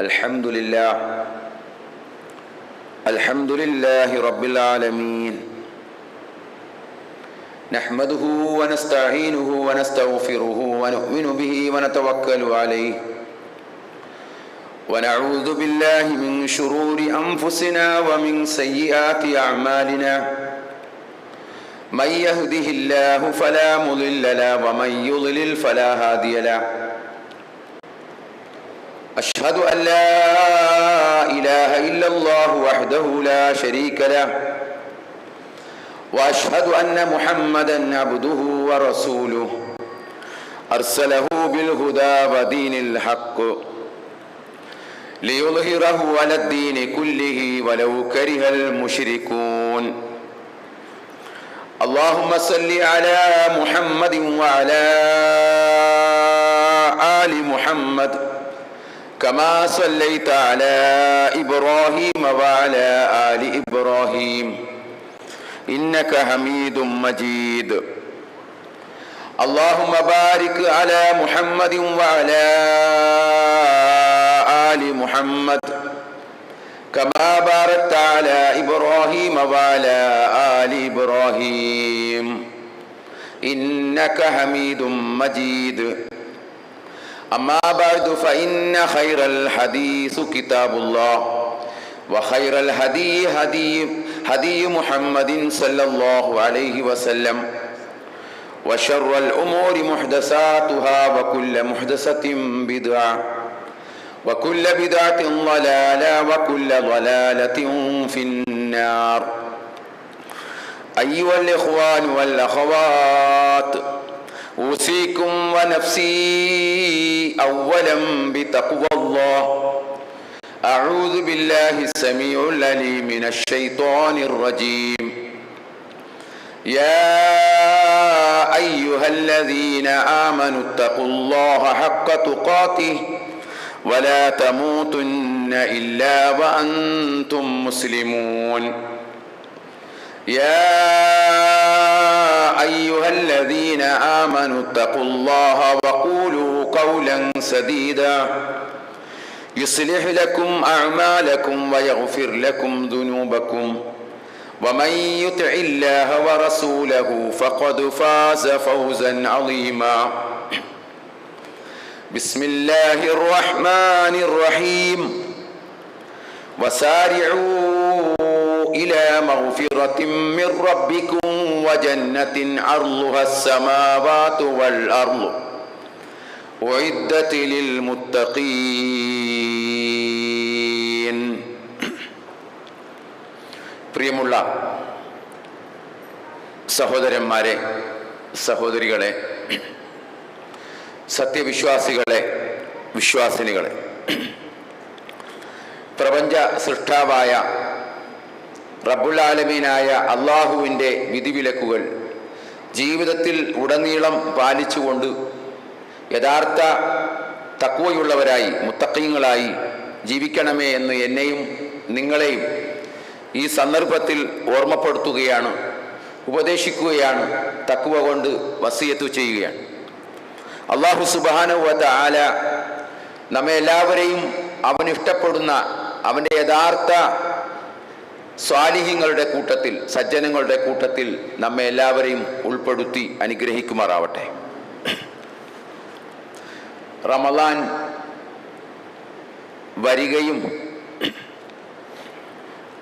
الحمد لله رب العالمين نحمده ونستعينه ونستغفره ونؤمن به ونتوكل عليه ونعوذ بالله من شرور أنفسنا ومن سيئات أعمالنا من يهده الله فلا مضل له ومن يضلل فلا هادي له أشهد أن لا إله إلا الله وحده لا شريك له وأشهد أن محمدا عبده ورسوله أرسله بالهدى ودين الحق ليظهره على الدين كله ولو كره المشركون اللهم صل على محمد وعلى آل محمد كما صليت على إبراهيم وعلى آل إبراهيم إنك حميد مجيد اللهم بارك على محمد وعلى آل محمد كما باركت على إبراهيم وعلى آل إبراهيم إنك حميد مجيد أما بعد فإن خير الحديث كتاب الله وخير الهدي هدي محمد صلى الله عليه وسلم وشر الأمور محدثاتها وكل محدثة بدعة وكل بدعة ضلالة وكل ضلالة في النار أيها الإخوان والأخوات أوصيكم ونفسي أولا بتقوى الله أعوذ بالله السميع العليم من الشيطان الرجيم يا أيها الذين آمنوا اتقوا الله حق تقاته ولا تموتن إلا وأنتم مسلمون يا أيها الذين آمنوا اتقوا الله وقولوا قولا سديدا يصلح لكم أعمالكم ويغفر لكم ذنوبكم ومن يطع الله ورسوله فقد فاز فوزا عظيما بسم الله الرحمن الرحيم وسارعوا إلى مغفرة من ربكم وجنة عرضها السماوات والأرض أعدت للمتقين. പ്രിയമുള്ള സഹോദരന്മാരെ, സഹോദരികളെ, സത്യവിശ്വാസികളെ, വിശ്വാസിനികളെ, പ്രപഞ്ച സൃഷ്ടാവായ റബ്ബുൽ ആലമീനായ അള്ളാഹുവിൻ്റെ വിധിവിലക്കുകൾ ജീവിതത്തിൽ ഉടനീളം പാലിച്ചുകൊണ്ട് യഥാർത്ഥ തഖ്വയുള്ളവരായി മുത്തഖീങ്ങളായി ജീവിക്കണമേ എന്ന് എന്നെയും നിങ്ങളെയും ഈ സന്ദർഭത്തിൽ ഓർമ്മപ്പെടുത്തുകയാണ്, ഉപദേശിക്കുകയാണ്, തഖ്വ കൊണ്ട് വസിയത്ത് ചെയ്യുകയാണ്. അല്ലാഹു സുബ്ഹാനഹു വ തആല നമ്മെ എല്ലാവരെയും അവൻ ഇഷ്ടപ്പെടുന്ന അവൻ്റെ യഥാർത്ഥ സ്വാലിഹീങ്ങളുടെ കൂട്ടത്തിൽ, സജ്ജനങ്ങളുടെ കൂട്ടത്തിൽ നമ്മെ എല്ലാവരെയും ഉൾപ്പെടുത്തി അനുഗ്രഹിക്കുമാറാവട്ടെ. റമളാൻ വരികയും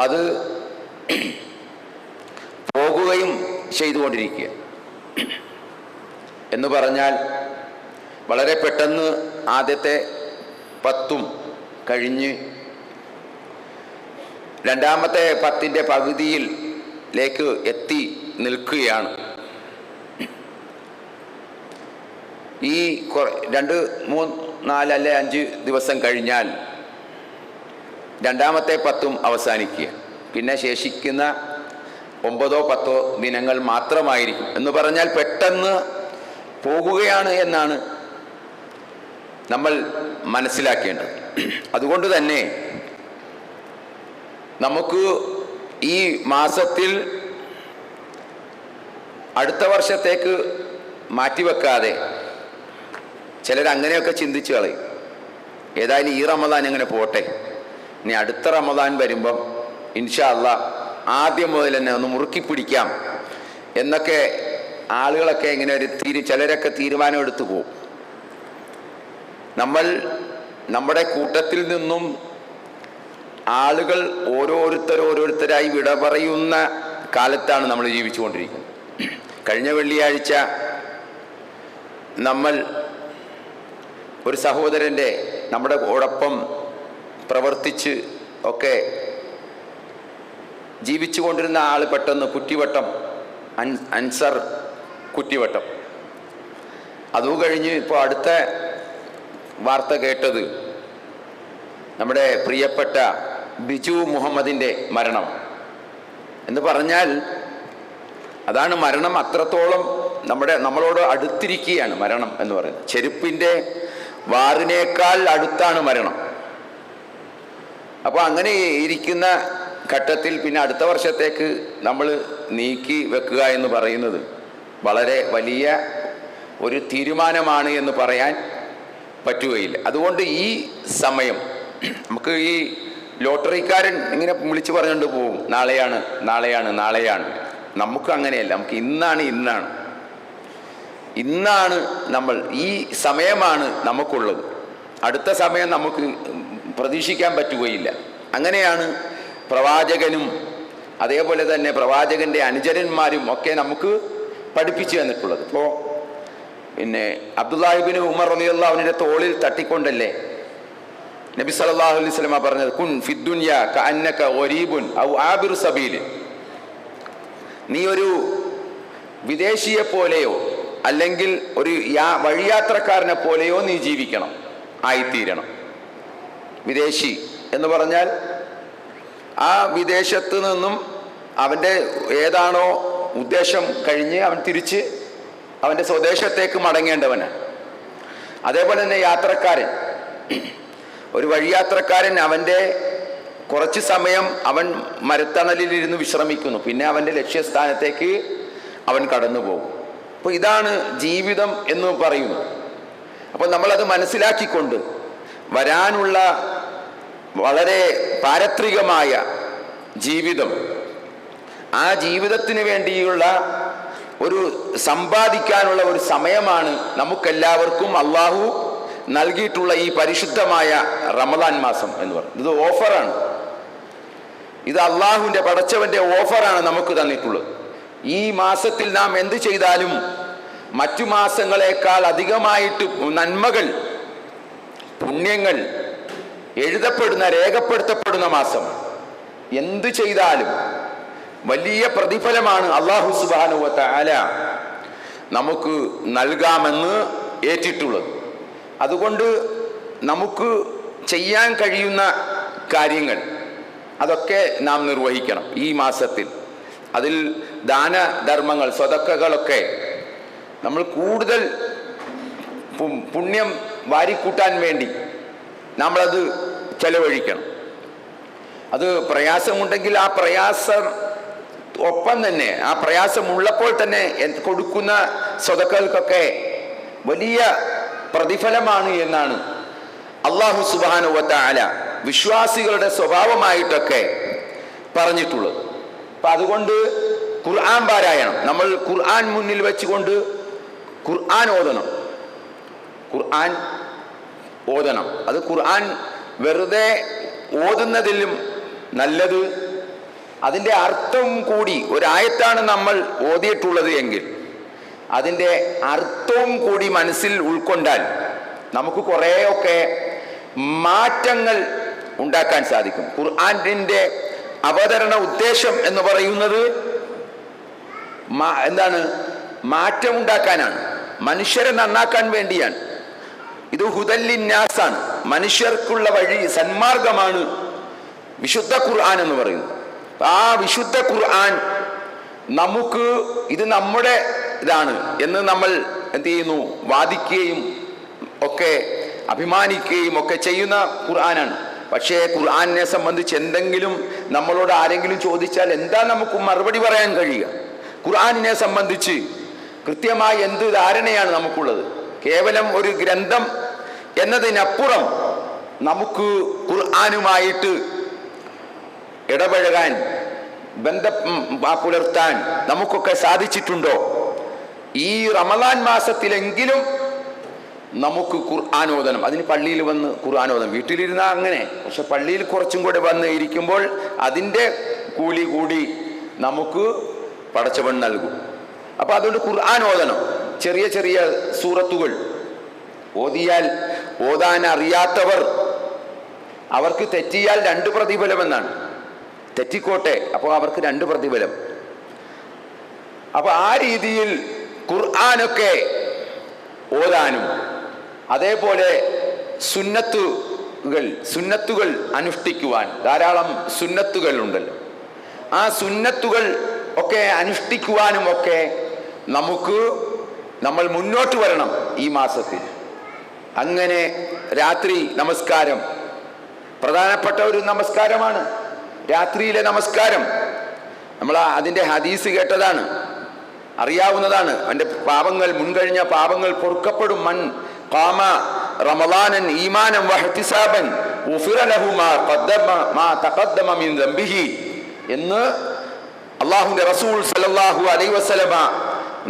അത് പോകുകയും ചെയ്തുകൊണ്ടിരിക്കുക എന്ന് പറഞ്ഞാൽ വളരെ പെട്ടെന്ന് ആദ്യത്തെ 10 കഴിഞ്ഞ് രണ്ടാമത്തെ 10ൻ്റെ പകുതിയിലേക്ക് എത്തി നിൽക്കുകയാണ്. ഈ 2, 3, 4 അല്ലെ 5 ദിവസം കഴിഞ്ഞാൽ രണ്ടാമത്തെ 10 അവസാനിക്കുക. പിന്നെ ശേഷിക്കുന്ന 9 10 ദിനങ്ങൾ മാത്രമായിരിക്കും എന്ന് പറഞ്ഞാൽ പെട്ടെന്ന് പോകുകയാണ് എന്നാണ് നമ്മൾ മനസ്സിലാക്കേണ്ടത്. അതുകൊണ്ട് തന്നെ നമുക്ക് ഈ മാസത്തിൽ അടുത്ത വർഷത്തേക്ക് മാറ്റിവെക്കാതെ ചിലർ അങ്ങനെയൊക്കെ ചിന്തിച്ചു കളയും. ഏതായാലും ഈ റമദാൻ ഇങ്ങനെ പോട്ടെ, ഇനി അടുത്ത റമദാൻ വരുമ്പം ഇൻഷാ അല്ലാഹ് ആദ്യം മുതൽ തന്നെ ഒന്ന് മുറുക്കി പിടിക്കാം എന്നൊക്കെ ആളുകളൊക്കെ ഇങ്ങനെ ചിലരൊക്കെ തീരുമാനം എടുത്തു പോകും. നമ്മുടെ കൂട്ടത്തിൽ നിന്നും ആളുകൾ ഓരോരുത്തരായി വിട പറയുന്ന കാലത്താണ് നമ്മൾ ജീവിച്ചുകൊണ്ടിരിക്കുന്നത്. കഴിഞ്ഞ വെള്ളിയാഴ്ച നമ്മൾ ഒരു സഹോദരൻ്റെ നമ്മുടെ ഓടൊപ്പം പ്രവർത്തിച്ച് ഒക്കെ ജീവിച്ചു കൊണ്ടിരുന്ന ആൾ പെട്ടെന്ന് കുറ്റിവട്ടം, അൻസർ കുറ്റിവട്ടം. അതും കഴിഞ്ഞ് ഇപ്പോൾ അടുത്ത വാർത്ത കേട്ടത് നമ്മുടെ പ്രിയപ്പെട്ട ബിജു മുഹമ്മദിൻ്റെ മരണം എന്ന് പറഞ്ഞാൽ അതാണ് മരണം. അത്രത്തോളം നമ്മളോട് അടുത്തിരിക്കുകയാണ് മരണം എന്ന് പറയുന്നത്. ചെരുപ്പിൻ്റെ വാറിനേക്കാൾ അടുത്താണ് മരണം. അപ്പോൾ അങ്ങനെ ഇരിക്കുന്ന ഘട്ടത്തിൽ പിന്നെ അടുത്ത വർഷത്തേക്ക് നമ്മൾ നീക്കി വെക്കുക എന്ന് പറയുന്നത് വളരെ വലിയ ഒരു തീരുമാനമാണ് എന്ന് പറയാൻ പറ്റുകയില്ല. അതുകൊണ്ട് ഈ സമയം നമുക്ക് ഈ ലോട്ടറിക്കാരൻ ഇങ്ങനെ വിളിച്ചു പറഞ്ഞുകൊണ്ട് പോവും, നാളെയാണ്. നമുക്ക് അങ്ങനെയല്ല, നമുക്ക് ഇന്നാണ് നമ്മൾ, ഈ സമയമാണ് നമുക്കുള്ളത്. അടുത്ത സമയം നമുക്ക് പ്രതീക്ഷിക്കാൻ പറ്റുകയില്ല. അങ്ങനെയാണ് പ്രവാചകനും അതേപോലെ തന്നെ പ്രവാചകന്റെ അനുചരന്മാരും ഒക്കെ നമുക്ക് പഠിപ്പിച്ചു തന്നിട്ടുള്ളത്. ഇപ്പോൾ പിന്നെ അബ്ദുല്ലാഹി ഇബ്നു ഉമർ റളിയല്ലാഹു അൻഹുവിന്റെ തോളിൽ തട്ടിക്കൊണ്ടല്ലേ നബി സല്ലല്ലാഹു അലൈഹി വസല്ലം പറഞ്ഞത്, കുൻ ഫിദ്ദുനിയ കഅന്നക ഗരീബുൻ ഔ ആബിറു സബീൽ. നീ ഒരു വിദേശിയെ പോലെയോ അല്ലെങ്കിൽ ഒരു വഴിയാത്രക്കാരനെ പോലെയോ നീ ജീവിക്കണം, ആയിത്തീരണം. വിദേശി എന്ന് പറഞ്ഞാൽ ആ വിദേശത്ത് നിന്നും അവൻ്റെ ഏതാണോ ഉദ്ദേശം കഴിഞ്ഞ് അവൻ തിരിച്ച് അവൻ്റെ സ്വദേശത്തേക്ക് മടങ്ങേണ്ടവനാണ്. അതേപോലെ തന്നെ യാത്രക്കാരൻ, ഒരു വഴിയാത്രക്കാരൻ അവൻ്റെ കുറച്ച് സമയം അവൻ മരത്തണലിലിരുന്ന് വിശ്രമിക്കുന്നു, പിന്നെ അവൻ്റെ ലക്ഷ്യസ്ഥാനത്തേക്ക് അവൻ കടന്നു പോകും. അപ്പോൾ ഇതാണ് ജീവിതം എന്ന് പറയുന്നത്. അപ്പോൾ നമ്മളത് മനസ്സിലാക്കിക്കൊണ്ട് വരാനുള്ള വളരെ പാരത്രികമായ ജീവിതം, ആ ജീവിതത്തിന് വേണ്ടിയുള്ള ഒരു സമ്പാദിക്കാനുള്ള ഒരു സമയമാണ് നമുക്കെല്ലാവർക്കും അള്ളാഹു നൽകിയിട്ടുള്ള ഈ പരിശുദ്ധമായ റമദാൻ മാസം എന്ന് പറയുന്നത്. ഇത് ഓഫറാണ്, ഇത് അള്ളാഹുവിൻ്റെ പടച്ചവന്റെ ഓഫറാണ് നമുക്ക് തന്നിട്ടുള്ളത്. ഈ മാസത്തിൽ നാം എന്ത് ചെയ്താലും മറ്റു മാസങ്ങളെക്കാൾ അധികമായിട്ട് നന്മകൾ, പുണ്യങ്ങൾ രേഖപ്പെടുത്തപ്പെടുന്ന മാസം. എന്ത് ചെയ്താലും വലിയ പ്രതിഫലമാണ് അല്ലാഹു സുബ്ഹാനഹു വ തആല നമുക്ക് നൽകാമെന്ന് ഏറ്റിട്ടുള്ളത്. അതുകൊണ്ട് നമുക്ക് ചെയ്യാൻ കഴിയുന്ന കാര്യങ്ങൾ അതൊക്കെ നാം നിർവഹിക്കണം ഈ മാസത്തിൽ. അതിൽ ദാനധർമ്മങ്ങൾ, സ്വതക്കകളൊക്കെ നമ്മൾ കൂടുതൽ പുണ്യം വാരിക്കൂട്ടാൻ വേണ്ടി നമ്മളത് ചെലവഴിക്കണം. അത് പ്രയാസമുണ്ടെങ്കിൽ ആ പ്രയാസം ഒപ്പം തന്നെ, ആ പ്രയാസമുള്ളപ്പോൾ തന്നെ കൊടുക്കുന്ന സ്വതക്കകൾക്കൊക്കെ വലിയ പ്രതിഫലമാണ് എന്നാണ് അല്ലാഹു സുബ്ഹാനഹു വ തആല വിശ്വാസികളുടെ സ്വഭാവമായിട്ടൊക്കെ പറഞ്ഞിട്ടുള്ളത്. അപ്പം അതുകൊണ്ട് ഖുർആൻ പാരായണം, നമ്മൾ ഖുർആൻ മുന്നിൽ വെച്ചുകൊണ്ട് ഖുർആൻ ഓതണം. അത് ഖുർആൻ വെറുതെ ഓതുന്നതിലും നല്ലത് അതിൻ്റെ അർത്ഥം കൂടി, ഒരായത്താണ് നമ്മൾ ഓതിയിട്ടുള്ളത് എങ്കിൽ അതിൻ്റെ അർത്ഥവും കൂടി മനസ്സിൽ ഉൾക്കൊണ്ടാൽ നമുക്ക് കുറേയൊക്കെ മാറ്റങ്ങൾ ഉണ്ടാക്കാൻ സാധിക്കും. ഖുർആനിൻ്റെ അവതരണ ഉദ്ദേശം എന്ന് പറയുന്നത് എന്താണ്? മാറ്റം ഉണ്ടാക്കാനാണ്, മനുഷ്യരെ നന്നാക്കാൻ വേണ്ടിയാണ്. ഇത് ഹുദല്ലിന്നാസാണ്, മനുഷ്യർക്കുള്ള വഴി, സന്മാർഗമാണ് വിശുദ്ധ ഖുർആൻ എന്ന് പറയുന്നത്. ആ വിശുദ്ധ ഖുർആൻ നമുക്ക് ഇത് നമ്മുടെ ഇതാണ് എന്ന് നമ്മൾ എന്ത് ചെയ്യുന്നു? വാദിക്കുകയും ഒക്കെ അഭിമാനിക്കുകയും ഒക്കെ ചെയ്യുന്ന ഖുർആനാണ്. പക്ഷേ ഖുർആനെ സംബന്ധിച്ച് എന്തെങ്കിലും നമ്മളോട് ആരെങ്കിലും ചോദിച്ചാൽ എന്താ നമുക്ക് മറുപടി പറയാൻ കഴിയുക? ഖുർആനിനെ സംബന്ധിച്ച് കൃത്യമായി എന്ത് ധാരണയാണ് നമുക്കുള്ളത്? കേവലം ഒരു ഗ്രന്ഥം എന്നതിനപ്പുറം നമുക്ക് ഖുർആനുമായിട്ട് ഇടപഴകാൻ ബന്ധം പുലർത്താൻ നമുക്കൊക്കെ സാധിച്ചിട്ടുണ്ടോ? ഈ റമദാൻ മാസത്തിലെങ്കിലും നമുക്ക് ഖുർആൻ ഓതണം. അതിന് പള്ളിയിൽ വന്ന് ഖുർആൻ ഓതണം. വീട്ടിലിരുന്നാൽ അങ്ങനെ, പക്ഷെ പള്ളിയിൽ കുറച്ചും കൂടെ വന്ന് ഇരിക്കുമ്പോൾ അതിൻ്റെ കൂലി കൂടി നമുക്ക് പടച്ചവൻ നൽകും. അപ്പം അതുകൊണ്ട് ഖുർആൻ ഓതണം. ചെറിയ ചെറിയ സൂറത്തുകൾ ഓതാൻ അറിയാത്തവർ, അവർക്ക് തെറ്റിയാൽ 2 പ്രതിഫലം എന്നാണ്. തെറ്റിക്കോട്ടെ, അപ്പോൾ അവർക്ക് 2 പ്രതിഫലം. അപ്പൊ ആ രീതിയിൽ ഖുർആനൊക്കെ ഓതാനും, അതേപോലെ സുന്നത്തുകൾ അനുഷ്ഠിക്കുവാൻ ധാരാളം സുന്നത്തുകൾ ഉണ്ടല്ലോ. ആ സുന്നത്തുകൾ ഒക്കെ അനുഷ്ഠിക്കുവാനും ഒക്കെ നമ്മൾ മുന്നോട്ട് വരണം ഈ മാസത്തിൽ. അങ്ങനെ രാത്രി നമസ്കാരം പ്രധാനപ്പെട്ട ഒരു നമസ്കാരമാണ്. രാത്രിയിലെ നമസ്കാരം നമ്മൾ അതിൻ്റെ ഹദീസ് കേട്ടതാണ്, അറിയാവുന്നതാണ്. അവൻ്റെ മുൻകഴിഞ്ഞ പാപങ്ങൾ പൊറുക്കപ്പെടും. മൻ ഖാമ റമളാനൻ ഈമാനൻ വഹ്തിസാബൻ ഉഫിറ ലഹു മാ തഖദ്ദമ മിൻ ദംബിഹി എന്ന് അല്ലാഹുവിൻ്റെ റസൂൽ സല്ലല്ലാഹു അലൈഹി വസല്ലമ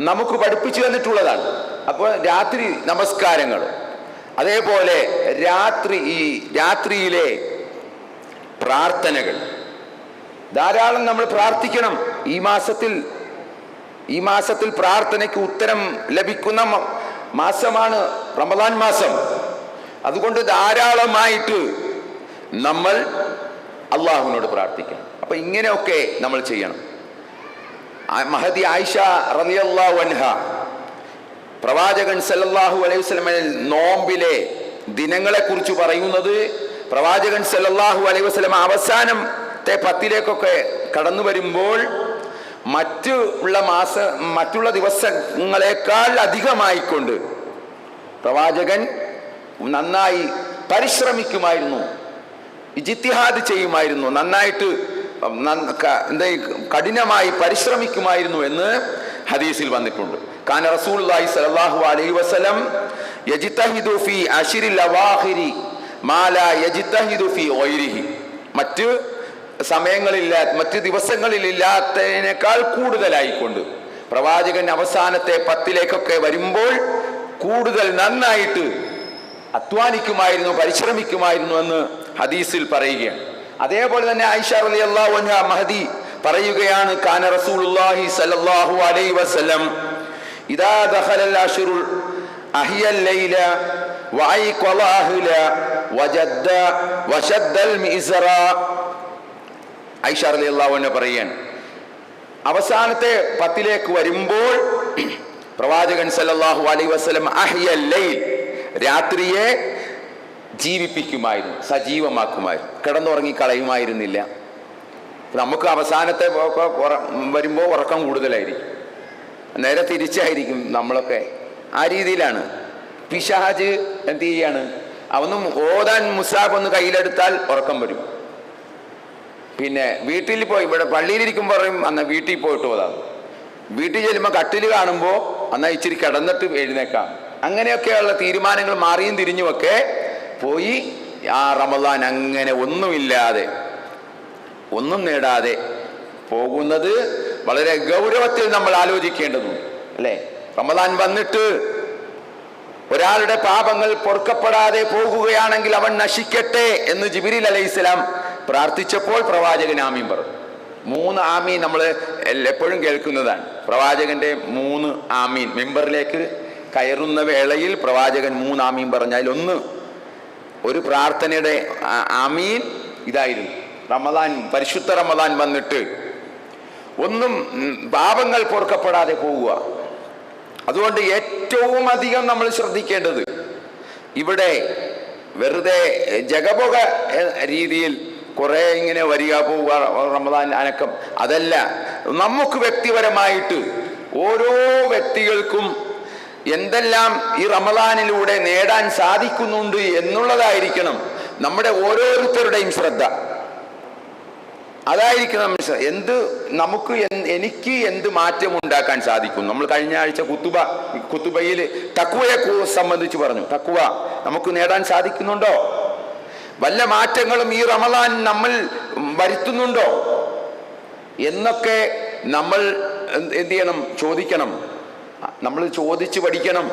നമുക്ക് പഠിപ്പിച്ചു തന്നിട്ടുള്ളതാണ്. അപ്പോൾ രാത്രി നമസ്കാരങ്ങൾ, അതേപോലെ രാത്രിയിലെ പ്രാർത്ഥനകൾ ധാരാളം നമ്മൾ പ്രാർത്ഥിക്കണം. ഈ മാസത്തിൽ പ്രാർത്ഥനയ്ക്ക് ഉത്തരം ലഭിക്കുന്ന മാസമാണ് റമദാൻ മാസം. അതുകൊണ്ട് ധാരാളമായിട്ട് നമ്മൾ അള്ളാഹുവിനോട് പ്രാർത്ഥിക്കണം. അപ്പൊ ഇങ്ങനെയൊക്കെ നമ്മൾ ചെയ്യണം. മഹദി ആയിഷ റളിയല്ലാഹു അൻഹ പ്രവാചകൻ സല്ലല്ലാഹു അലൈഹി വസല്ലം നോമ്പിലെ ദിനങ്ങളെ കുറിച്ച് പറയുന്നത്, പ്രവാചകൻ സല്ലല്ലാഹു അലൈഹി വസല്ലം അവസാനത്തെ 10ലേക്കൊക്കെ കടന്നു വരുമ്പോൾ മറ്റുള്ള ദിവസങ്ങളെക്കാൾ അധികമായിക്കൊണ്ട് പ്രവാചകൻ നന്നായി പരിശ്രമിക്കുമായിരുന്നു, ഇജ്തിഹാദ് ചെയ്യുമായിരുന്നു, നന്നായിട്ട് കഠിനമായി പരിശ്രമിക്കുമായിരുന്നു എന്ന് ഹദീസിൽ വന്നിട്ടുണ്ട്. കാന റസൂലുള്ളാഹി സ്വല്ലല്ലാഹു അലൈഹി വസല്ലം യജ്തഹിദു ഫീ അശ്രിൽ അവാഖിരി മാ ലാ യജ്തഹിദു ഫീ ഗൈരിഹി. മറ്റ് ദിവസങ്ങളിലില്ലാത്തതിനേക്കാൾ കൂടുതലായിക്കൊണ്ട് പ്രവാചകൻ അവസാനത്തെ 10ലേക്കൊക്കെ വരുമ്പോൾ കൂടുതൽ നന്നായിട്ട് അധ്വാനിക്കുമായിരുന്നു, പരിശ്രമിക്കുമായിരുന്നു എന്ന് ഹദീസിൽ പറയുകയാണ്. അതേപോലെ തന്നെ ആയിഷ റളിയല്ലാഹു അൻഹ മഹദി പറയുകയാണ്, കാന റസൂലുള്ളാഹി സ്വല്ലല്ലാഹു അലൈഹി വസല്ലം ഇദാ ദഖലൽ അശ്റുൽ അഹിയൽ ലൈല വഅയ്ഖല അഹ്ല വജദ്ദ വശദ്ദൽ മിസ്റ. ആയിഷ റളിയല്ലാഹു അൻഹ പറയുകയാണ്, അവസാനത്തെ 10ലേക്ക് വരുമ്പോൾ പ്രവാചകൻ സല്ലല്ലാഹു അലൈഹി വസല്ലം അഹിയൽ ലൈൽ, രാത്രിയെ ജീവിപ്പിക്കുമായിരുന്നു, സജീവമാക്കുമായിരുന്നു, കിടന്നുറങ്ങി കളയുമായിരുന്നില്ല. നമുക്ക് അവസാനത്തെ വരുമ്പോൾ ഉറക്കം കൂടുതലായിരിക്കും, നേരെ തിരിച്ചായിരിക്കും നമ്മളൊക്കെ. ആ രീതിയിലാണ്. പിശാച് എന്ത് ചെയ്യാണ്, അവനും ഓതാൻ മുസാഫ് ഒന്ന് കയ്യിലെടുത്താൽ ഉറക്കം വരും. പിന്നെ വീട്ടിൽ പോയി, ഇവിടെ പള്ളിയിലിരിക്കുമ്പോൾ പറയും അന്ന് വീട്ടിൽ പോയിട്ട് ഓതാം. വീട്ടിൽ ചെല്ലുമ്പോൾ കട്ടിൽ കാണുമ്പോൾ എന്നാൽ ഇച്ചിരി കിടന്നിട്ട് എഴുന്നേക്കാം. അങ്ങനെയൊക്കെയുള്ള തീരുമാനങ്ങൾ മാറിയും തിരിഞ്ഞുമൊക്കെ പോയി ആ റമദാൻ അങ്ങനെ ഒന്നും നേടാതെ പോകുന്നത് വളരെ ഗൗരവത്തിൽ നമ്മൾ ആലോചിക്കേണ്ടതുണ്ട്, അല്ലേ? റമദാൻ വന്നിട്ട് ഒരാളുടെ പാപങ്ങൾ പൊറുക്കപ്പെടാതെ പോകുകയാണെങ്കിൽ അവൻ നശിക്കട്ടെ എന്ന് ജിബ്രീൽ അലൈഹിസ്സലാം പ്രാർത്ഥിച്ചപ്പോൾ പ്രവാചകൻ ആമീൻ പറഞ്ഞു. 3 ആമീൻ നമ്മൾ എപ്പോഴും കേൾക്കുന്നതാണ്. പ്രവാചകന്റെ 3 ആമീൻ, മെമ്പറിലേക്ക് കയറുന്ന വേളയിൽ പ്രവാചകൻ 3 ആമീൻ പറഞ്ഞാൽ ഒരു പ്രാർത്ഥനയുടെ ആമീൻ ഇതായിരുന്നു. പരിശുദ്ധ റമദാൻ വന്നിട്ട് പാപങ്ങൾ പൊറുക്കപ്പെടാതെ പോവുക. അതുകൊണ്ട് ഏറ്റവും അധികം നമ്മൾ ശ്രദ്ധിക്കേണ്ടത് ഇവിടെ വെറുതെ ജഗപൊക രീതിയിൽ കുറെ ഇങ്ങനെ വരിക പോവുക റമദാൻ അനക്കം, അതല്ല. നമുക്ക് വ്യക്തിപരമായിട്ട് ഓരോ വ്യക്തികൾക്കും എന്തെല്ലാം ഈ റമദാനിലൂടെ നേടാൻ സാധിക്കുന്നുണ്ട് എന്നുള്ളതായിരിക്കണം നമ്മുടെ ഓരോരുത്തരുടെയും ശ്രദ്ധ. അതായിരിക്കണം എനിക്ക് എന്ത് മാറ്റം ഉണ്ടാക്കാൻ സാധിക്കും. നമ്മൾ കഴിഞ്ഞ ആഴ്ച കുത്തുബയിൽ തഖ്വയെ സംബന്ധിച്ച് പറഞ്ഞു. തഖ്വ നമുക്ക് നേടാൻ സാധിക്കുന്നുണ്ടോ? വല്ല മാറ്റങ്ങളും ഈ റമദാൻ നമ്മൾ വരുത്തുന്നുണ്ടോ എന്നൊക്കെ നമ്മൾ എന്ത് ചെയ്യണം? ചോദിക്കണം. നമ്മൾ ചോദിച്ച് പഠിക്കണം,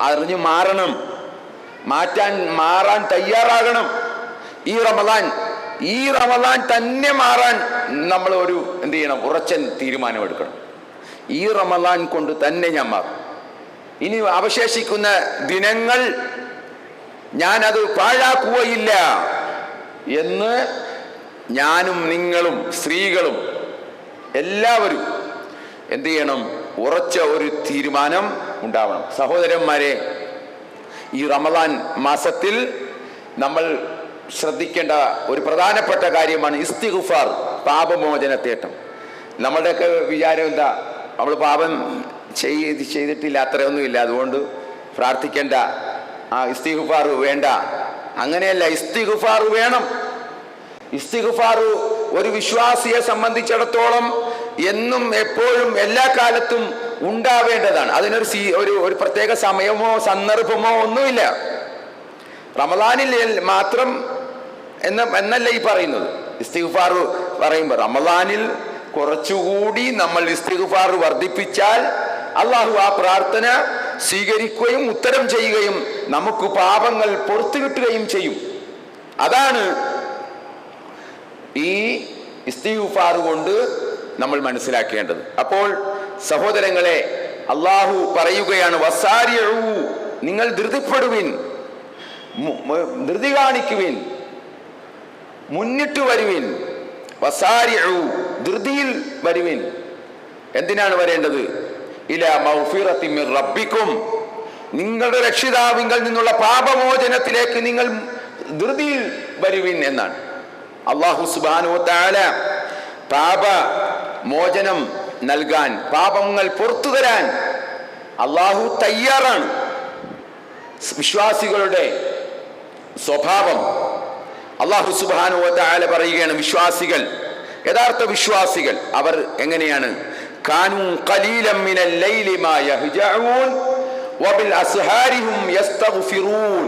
അറിഞ്ഞു മാറണം, മാറാൻ തയ്യാറാകണം. ഈ റമദാൻ തന്നെ മാറാൻ നമ്മൾ ഒരു എന്ത് ചെയ്യണം? ഉറച്ച തീരുമാനമെടുക്കണം. ഈ റമദാൻ കൊണ്ട് തന്നെ ഞാൻ മാറും. ഇനി അവശേഷിക്കുന്ന ദിനങ്ങൾ ഞാനത് പാഴാക്കുകയില്ല എന്ന് ഞാനും നിങ്ങളും സ്ത്രീകളും എല്ലാവരും എന്ത് ചെയ്യണം? ഉറച്ച ഒരു തീരുമാനം ഉണ്ടാവണം. സഹോദരന്മാരെ, ഈ റമദാൻ മാസത്തിൽ നമ്മൾ ശ്രദ്ധിക്കേണ്ട ഒരു പ്രധാനപ്പെട്ട കാര്യമാണ് ഇസ്തിഗ്ഫാർ, പാപമോചനത്തേട്ടം. നമ്മളുടെയൊക്കെ വിചാരം എന്താ? നമ്മൾ പാപം ചെയ്തിട്ടില്ല, അത്രയൊന്നുമില്ല, അതുകൊണ്ട് പ്രാർത്ഥിക്കേണ്ട, ഇസ്തിഗ്ഫാർ വേണ്ട. അങ്ങനെയല്ല, ഇസ്തിഗ്ഫാർ വേണം. ഇസ്തിഗ്ഫാർ ഒരു വിശ്വാസിയെ സംബന്ധിച്ചിടത്തോളം എന്നും എപ്പോഴും എല്ലാ കാലത്തും ഉണ്ടാവേണ്ടതാണ്. അതിനൊരു ഒരു പ്രത്യേക സമയമോ സന്ദർഭമോ ഒന്നുമില്ല. റമദാനിൽ മാത്രം എന്നല്ല ഈ പറയുന്നത്. ഇസ്തിഗ്ഫാർ പറയുമ്പോൾ റമദാനിൽ കുറച്ചുകൂടി നമ്മൾ ഇസ്തിഗ്ഫാർ വർദ്ധിപ്പിച്ചാൽ അള്ളാഹു ആ പ്രാർത്ഥന സ്വീകരിക്കുകയും ഉത്തരം ചെയ്യുകയും നമുക്ക് പാപങ്ങൾ പുറത്തു കിട്ടുകയും ചെയ്യും. അതാണ് ഈ ഇസ്തിഗ്ഫാർ കൊണ്ട് നമ്മൾ മനസ്സിലാക്കേണ്ടത്. അപ്പോൾ സഹോദരങ്ങളെ, അള്ളാഹു പറയുകയാണ്, വസാരിഉ, നിങ്ങൾ ധൃതിപ്പെടുവിൻ, ധൃതി കാണിക്കുവിൻ, മുന്നിട്ട് വരുവിൻ. വസാരിഉ, ധൃതിയിൽ വരുവിൻ. എന്തിനാണ് വരേണ്ടത്? ഇലാ മഗ്ഫിറത്തി മിർ റബ്ബിക്കും, നിങ്ങളുടെ രക്ഷിതാവിങ്കൽ നിന്നുള്ള പാപമോചനത്തിലേക്ക് നിങ്ങൾ ധൃതിയിൽ വരുവിൻ എന്നാണ്. അല്ലാഹു സുബ്ഹാനഹു വ തആല പാപമോചനം നൽകാൻ, പാപങ്ങൾ പുറത്തു തരാൻ അല്ലാഹു തയ്യാറാണ്. വിശ്വാസികളുടെ സ്വഭാവം അല്ലാഹു സുബ്ഹാനഹു വ തആല പറയുകയാണ്, വിശ്വാസികൾ, യഥാർത്ഥ വിശ്വാസികൾ അവർ എങ്ങനെയാണ്? കാനൂ ഖലീലൻ മിനൽ ലൈലി മാ യഹ്ജഊൻ വബിൽ അസ്ഹാരിഹും യസ്തഗ്ഫിറൂൻ.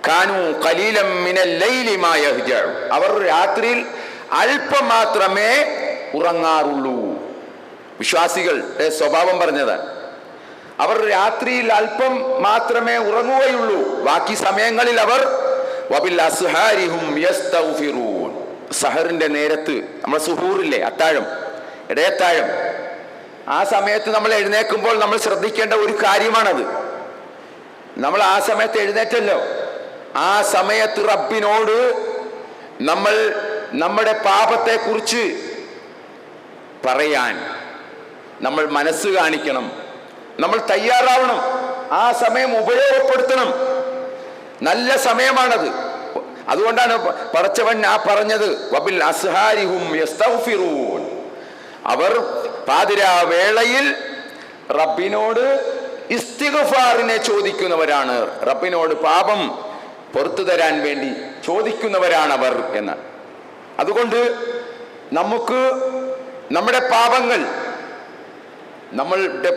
കാനൂ ഖലീലൻ മിനൽ ലൈലി മാ യഹ്ജഊൻ, അവർ രാത്രിയിൽ അല്പം മാത്രമേ ഉറങ്ങാറുള്ളൂ. വിശ്വാസികളുടെ സ്വഭാവം പറഞ്ഞതാണ്. അവർ രാത്രിയിൽ അല്പം മാത്രമേ ഉറങ്ങുകയുള്ളൂ, ബാക്കി സമയങ്ങളിൽ അവർ വബിൽ അസ്ഹാരിഹും യസ്തഗ്ഫിറൂൻ. സഹറിന്റെ നേരത്ത്, നമ്മൾ സുഹൂറില്ലേ, അത്താഴം, ഇടയത്താഴം, ആ സമയത്ത് നമ്മൾ എഴുന്നേൽക്കുമ്പോൾ നമ്മൾ ശ്രദ്ധിക്കേണ്ട ഒരു കാര്യമാണത്. നമ്മൾ ആ സമയത്ത് എഴുന്നേറ്റല്ലോ, ആ സമയത്ത് റബ്ബിനോട് നമ്മൾ നമ്മുടെ പാപത്തെക്കുറിച്ച് പറയാൻ നമ്മൾ മനസ്സ് കാണിക്കണം, നമ്മൾ തയ്യാറാവണം, ആ സമയം ഉപയോഗപ്പെടുത്തണം. നല്ല സമയമാണത്. അതുകൊണ്ടാണ് പടച്ചവൻ ആ പറഞ്ഞത്, വബിൽ അസ്ഹാരിഹും യസ്തഗ്ഫിറൂൻ, അവർ പാതിരാവേളയിൽ റബ്ബിനോട് ഇസ്തിഗ്ഫാറിനെ ചോദിക്കുന്നവരാണ്, റബ്ബിനോട് പാപം പുറത്തു തരാൻ വേണ്ടി ചോദിക്കുന്നവരാണവർ എന്ന്. അതുകൊണ്ട് നമുക്ക് നമ്മളുടെ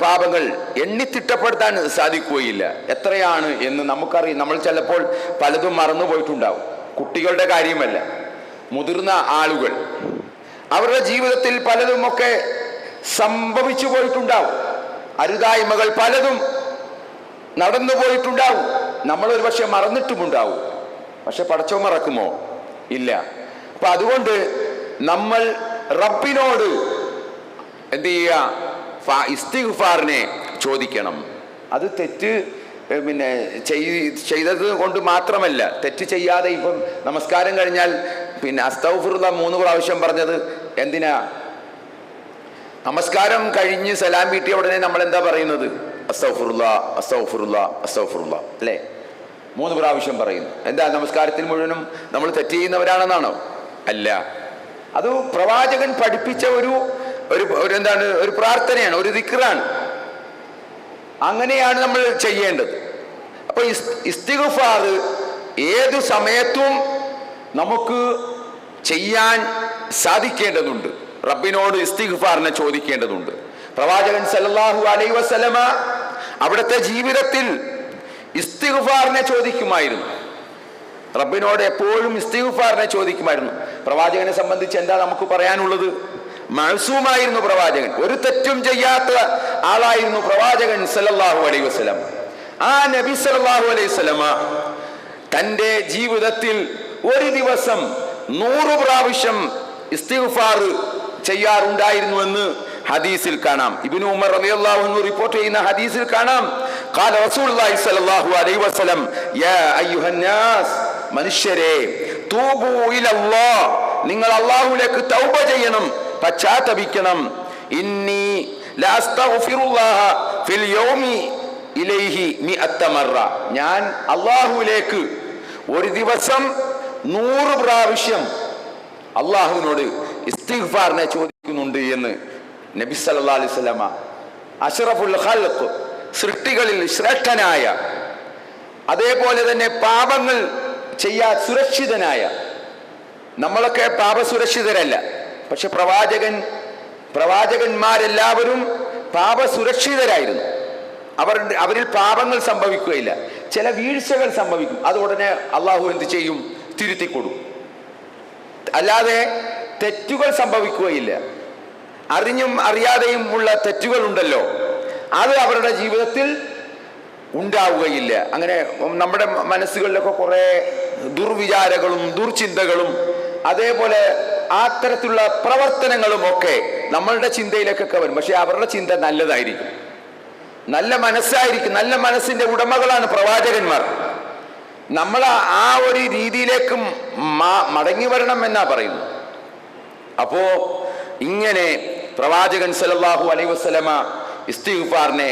പാപങ്ങൾ എണ്ണിത്തിട്ടപ്പെടുത്താൻ സാധിക്കുകയില്ല. എത്രയാണ് എന്ന് നമുക്കറിയാം. നമ്മൾ ചിലപ്പോൾ പലതും മറന്നുപോയിട്ടുണ്ടാവും. കുട്ടികളുടെ കാര്യമല്ല, മുതിർന്ന ആളുകൾ, അവരുടെ ജീവിതത്തിൽ പലതുമൊക്കെ സംഭവിച്ചു പോയിട്ടുണ്ടാവും. അരുതായ്മകൾ പലതും നടന്നു പോയിട്ടുണ്ടാവും. നമ്മൾ ഒരു പക്ഷെ മറന്നിട്ടുമുണ്ടാവും. പക്ഷെ പടച്ചോ മറക്കുമോ? ഇല്ല. അപ്പൊ അതുകൊണ്ട് നമ്മൾ റബ്ബിനോട് എന്ത് ചെയ്യുക? ഇസ്തിഗ്ഫാറിനെ ചോദിക്കണം. അത് തെറ്റ് ചെയ്തത് കൊണ്ട് മാത്രമല്ല, തെറ്റ് ചെയ്യാതെ ഇപ്പം നമസ്കാരം കഴിഞ്ഞാൽ അസ്തഗ്ഫിറുല്ലാഹ് 3 പ്രാവശ്യം പറഞ്ഞത് എന്തിനാ? നമസ്കാരം കഴിഞ്ഞ് സലാം വീട്ടിയ ഉടനെ നമ്മൾ എന്താ പറയുന്നത്? അസ്തഗ്ഫിറുല്ലാഹ് അസ്തഗ്ഫിറുല്ലാഹ് അസ്തഗ്ഫിറുല്ലാഹ് അല്ലേ? 3 പ്രാവശ്യം പറയുന്നു. എന്താ, നമസ്കാരത്തിൽ മുഴുവനും നമ്മൾ തെറ്റ് ചെയ്യുന്നവരാണെന്നാണോ? അല്ല. അത് പ്രവാചകൻ പഠിപ്പിച്ച ഒരു പ്രാർത്ഥനയാണ്, ഒരു ദിക്റാണ്. അങ്ങനെയാണ് നമ്മൾ ചെയ്യേണ്ടത്. അപ്പൊ ഇസ്തിഗ്ഫാർ ഏതു സമയത്തും നമുക്ക് ചെയ്യാൻ സാധിക്കേണ്ടതുണ്ട്. റബ്ബിനോട് ഇസ്തിഗ്ഫാറിനെ ചോദിക്കേണ്ടതുണ്ട്. പ്രവാചകൻ സല്ലല്ലാഹു അലൈഹി വസല്ലമ അവിടുത്തെ ജീവിതത്തിൽ ഇസ്തിഗ്ഫാറിനെ ചോദിക്കുമായിരുന്നു. റബ്ബിനോട് എപ്പോഴും ഇസ്തിഗ്ഫാറിനെ ചോദിക്കുമായിരുന്നു. പ്രവാചകനെ സംബന്ധിച്ച് എന്താ നമുക്ക് പറയാനുള്ളത്? മഅ്സൂമായിരുന്നു പ്രവാചകൻ, ഒരു തെറ്റും ചെയ്യാത്ത ആളായിരുന്നു പ്രവാചകൻ സല്ലല്ലാഹു അലൈഹി വസല്ലം. ആ നബി സല്ലല്ലാഹു അലൈഹി വസല്ലമ തൻ്റെ ജീവിതത്തിൽ ഒരു ദിവസം 100 പ്രാവശ്യം ഇസ്തിഗ്ഫാർ ചെയ്യാറുണ്ടായിരുന്നുവെന്ന് ഹദീസിൽ കാണാം. ഇബ്നു ഉമർ റളിയല്ലാഹു അൻഹു റിപ്പോർട്ട് ചെയ്യുന്ന ഹദീസിൽ കാണാം, ഖാല റസൂലുള്ളാഹി സ്വല്ലല്ലാഹു അലൈഹി വസല്ലം, യാ അയ്യുഹന്നാസ്, മനുഷ്യരെ, തൂബൂ ഇലല്ലാഹ്, നിങ്ങൾ അല്ലാഹുവിലേക്ക് തൗബ ചെയ്യണം, പശ്ചാത്തപിക്കണം. ഇന്നി ലഅസ്തഗ്ഫിറുല്ലാഹ ഫിൽ യൗമി ഇലൈഹി മിഅത്ത മറ, ഞാൻ അല്ലാഹുവിലേക്ക് ഒരു ദിവസം 100 പ്രാവശ്യം അല്ലാഹുവിനോട് ഇസ്തിഗ്ഫാറിനെ ചോദിക്കുന്നുണ്ട് എന്ന് നബി സല്ലല്ലാഹു അലൈഹി വസല്ലമ, അഷ്റഫുൽ ഖൽഖ്, സൃഷ്ടികളിൽ ശ്രേഷ്ഠനായ, അതേപോലെ തന്നെ പാപങ്ങൾ ചെയ്യാൻ സുരക്ഷിതനായ, നമ്മളൊക്കെ പാപസുരക്ഷിതരല്ല, പക്ഷെ പ്രവാചകന്മാരെല്ലാവരും പാപസുരക്ഷിതരായിരുന്നു. അവരിൽ പാപങ്ങൾ സംഭവിക്കുകയില്ല, ചില വീഴ്ചകൾ സംഭവിക്കും, അത് ഉടനെ അള്ളാഹു എന്ത് ചെയ്യും? തിരുത്തിക്കൊടുക്കും. അല്ലാതെ തെറ്റുകൾ സംഭവിക്കുകയില്ല. അറിഞ്ഞും അറിയാതെയും ഉള്ള തെറ്റുകൾ ഉണ്ടല്ലോ, അത് അവരുടെ ജീവിതത്തിൽ ഉണ്ടാവുകയില്ല. അങ്ങനെ നമ്മുടെ മനസ്സുകളിലൊക്കെ കുറെ ദുർവിചാരങ്ങളും ദുർചിന്തകളും അതേപോലെ അത്തരത്തിലുള്ള പ്രവർത്തനങ്ങളും ഒക്കെ നമ്മളുടെ ചിന്തയിലേക്കൊക്കെ വരും. പക്ഷെ അവരുടെ ചിന്ത നല്ലതായിരിക്കും, നല്ല മനസ്സായിരിക്കും. നല്ല മനസ്സിന്റെ ഉടമകളാണ് പ്രവാചകന്മാർ. നമ്മൾ ആ ഒരു രീതിയിലേക്ക് മടങ്ങി വരണം എന്നാ പറയുന്നു. അപ്പോ ഇങ്ങനെ പ്രവാചകൻ സല്ലല്ലാഹു അലൈഹി വസല്ലമ ഇസ്തിഗ്ഫാറിനെ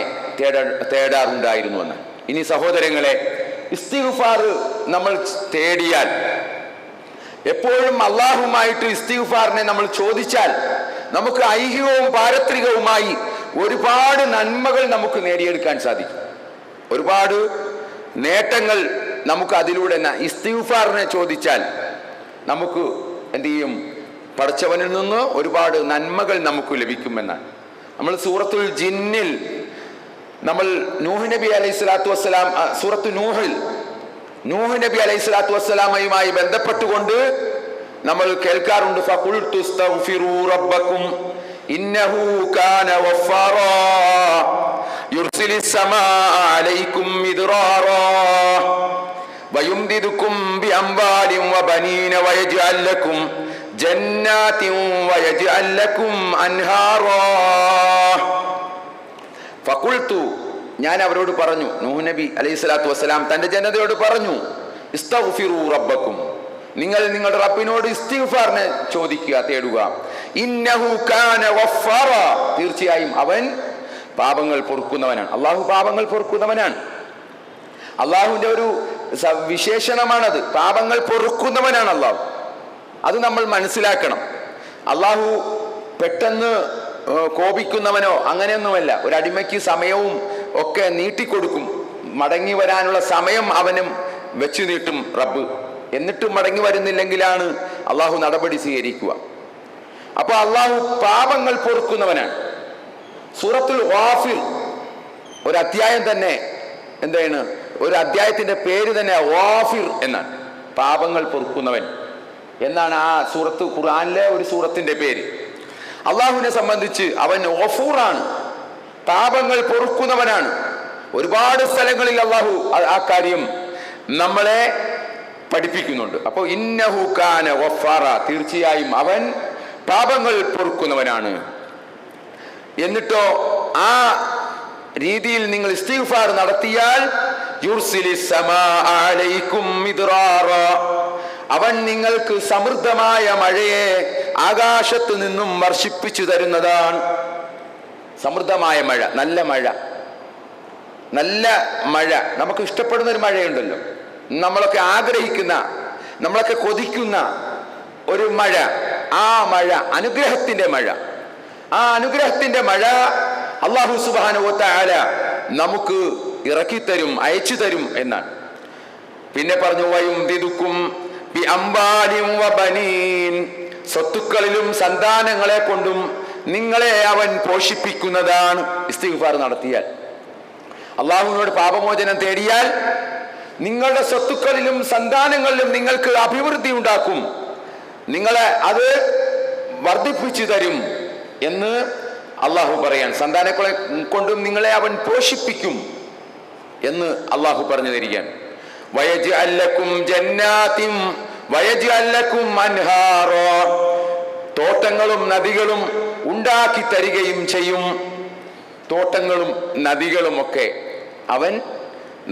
തേടാറുണ്ടായിരുന്നു എന്ന്. ഇനി സഹോദരങ്ങളെ, ഇസ്തിഗ്ഫാർ നമ്മൾ തേടിയാൽ, എപ്പോഴും അള്ളാഹുമായിട്ട് ഇസ്തിഗ്ഫാറിനെ നമ്മൾ ചോദിച്ചാൽ, നമുക്ക് ഐഹികവും പാരത്രികവുമായി ഒരുപാട് നന്മകൾ നമുക്ക് നേടിയെടുക്കാൻ സാധിക്കും. ഒരുപാട് നേട്ടങ്ങൾ നമുക്ക് അതിലൂടെ ഇസ്തിഗ്ഫാറിനെ ചോദിച്ചാൽ നമുക്ക് എന്ത് ചെയ്യും? പടച്ചവനിൽ നിന്ന് ഒരുപാട് നന്മകൾ നമുക്ക് ലഭിക്കുമെന്നാണ്. നമ്മൾ സൂറത്തുൽ ജിന്നിൽ നമ്മൾ നൂഹ് നബി അലൈഹി സ്വലാത്തു വസ്സലാം, സൂറത്തു നൂഹ് നബി അലൈഹി സ്വലാത്തു വസ്സലാമയുമായി ബന്ധപ്പെട്ടുകൊണ്ട് നമ്മൾ കേൾക്കാറുണ്ട്, ഫഖുൽതു ഇസ്തഗ്ഫിറൂ റബ്ബക്കും ഇന്നഹു കാന ഗഫാറാ യുർസിലിസ് സമാഅ അലൈക്കും മിദ്റാറാ വയുംദിദുക്കും ബിഅംവാലിൻ വബനീന വയജ്അൽ ലക്കും ജന്നാത്തിൻ വയജ്അൽ ലക്കും അൻഹാറാ. ഫഖുൽതു, ഞാൻ അവരോട് പറഞ്ഞു, നൂഹ് നബി അലൈഹി സ്വലാത്തു വസ്സലാം തന്റെ ജനതയോട് പറഞ്ഞു, ഇസ്തഗ്ഫിറൂ റബ്ബക്കും, നിങ്ങൾ നിങ്ങളുടെ റബ്ബിനോട് ഇസ്തിഗ്ഫാറിനെ ചോദിക്കുക, തേടുക. ഇന്നഹു കാന ഗഫാറ, തീർച്ചയായും അവൻ പാപങ്ങൾ പൊറുക്കുന്നവനാണ്. അള്ളാഹു പാപങ്ങൾ പൊറുക്കുന്നവനാണ്. അള്ളാഹുവിന്റെ ഒരു വിശേഷണമാണത്, പാപങ്ങൾ പൊറുക്കുന്നവനാണ് അള്ളാഹു. അത് നമ്മൾ മനസ്സിലാക്കണം. അള്ളാഹു പെട്ടെന്ന് കോപിക്കുന്നവനോ അങ്ങനെയൊന്നുമല്ല. ഒരു അടിമയ്ക്ക് സമയവും ഒക്കെ നീട്ടിക്കൊടുക്കും, മടങ്ങി വരാനുള്ള സമയം അവനും വെച്ചു നീട്ടും റബ്ബ്. എന്നിട്ടും മടങ്ങി വരുന്നില്ലെങ്കിലാണ് അള്ളാഹു നടപടി സ്വീകരിക്കുക. അപ്പൊ അള്ളാഹു പാപങ്ങൾ പൊറുക്കുന്നവനാണ്. സൂറത്തുൽ ഗാഫിർ ഒരു അധ്യായം തന്നെ, എന്താണ്, ഒരു അധ്യായത്തിന്റെ പേര് തന്നെ ഗാഫിർ എന്നാണ്, പാപങ്ങൾ പൊറുക്കുന്നവൻ എന്നാണ് ആ സൂറത്ത്, ഖുർആനിലെ ഒരു സൂറത്തിന്റെ പേര്. അള്ളാഹുവിനെ സംബന്ധിച്ച് അവൻ ഗഫൂറാണ്, പാപങ്ങൾ പൊറുക്കുന്നവനാണ്. ഒരുപാട് സ്ഥലങ്ങളിൽ അള്ളാഹു ആ കാര്യം നമ്മളെ പഠിപ്പിക്കുന്നുണ്ട്. അപ്പോൾ ഇന്നഹു കാന ഗഫാറ, തീർച്ചയായും അവൻ പാപങ്ങൾ പൊറുക്കുന്നവനാണ്. എന്നിട്ടോ ആ രീതിയിൽ നിങ്ങൾ ഇസ്തിഗ്ഫാർ നടത്തിയാൽ യുർസിലിസ് സമാഅ അലൈക്കും മിദ്റാറ, അവൻ നിങ്ങൾക്ക് സമൃദ്ധമായ മഴയെ ആകാശത്ത് നിന്നും വർഷിപ്പിച്ചു തരുന്നതാണ്. സമൃദ്ധമായ മഴ, നല്ല മഴ, നല്ല മഴ, നമുക്ക് ഇഷ്ടപ്പെടുന്ന ഒരു മഴയുണ്ടല്ലോ, നമ്മളൊക്കെ ആഗ്രഹിക്കുന്ന, നമ്മളൊക്കെ കൊതിക്കുന്ന ഒരു മഴ. ആ മഴ അനുഗ്രഹത്തിന്റെ മഴ. ആ അനുഗ്രഹത്തിന്റെ മഴ അല്ലാഹു സുബ്ഹാനഹു വ തആല നമുക്ക് ഇറക്കിത്തരും, അയച്ചു തരും എന്നാണ്. പിന്നെ പറഞ്ഞു, വയുംദിദുക്കും ബിഅംവാലിൻ വബനീൻ, സ്വത്തുക്കളിലും സന്താനങ്ങളെ കൊണ്ടും നിങ്ങളെ അവൻ പോഷിപ്പിക്കുന്നതാണ്. ഇസ്തിഗ്ഫാർ നടത്തിയാൽ, അള്ളാഹുവിനോട് പാപമോചനം തേടിയാൽ, നിങ്ങളുടെ സ്വത്തുക്കളിലും സന്താനങ്ങളിലും നിങ്ങൾക്ക് അഭിവൃദ്ധി ഉണ്ടാക്കും, നിങ്ങളെ അത് വർദ്ധിപ്പിച്ചു തരും എന്ന് അള്ളാഹു പറയാൻ. സന്താനങ്ങളെ കൊണ്ടും നിങ്ങളെ അവൻ പോഷിപ്പിക്കും എന്ന് അള്ളാഹു പറഞ്ഞു തരികയാണ്. വയജ്അൽ ലക്കും ജന്നാതിൻ വയജ്അൽ ലക്കും അൻഹാറാ, തോട്ടങ്ങളും നദികളും ഉണ്ടാക്കി തരികയും ചെയ്യും. തോട്ടങ്ങളും നദികളും ഒക്കെ അവൻ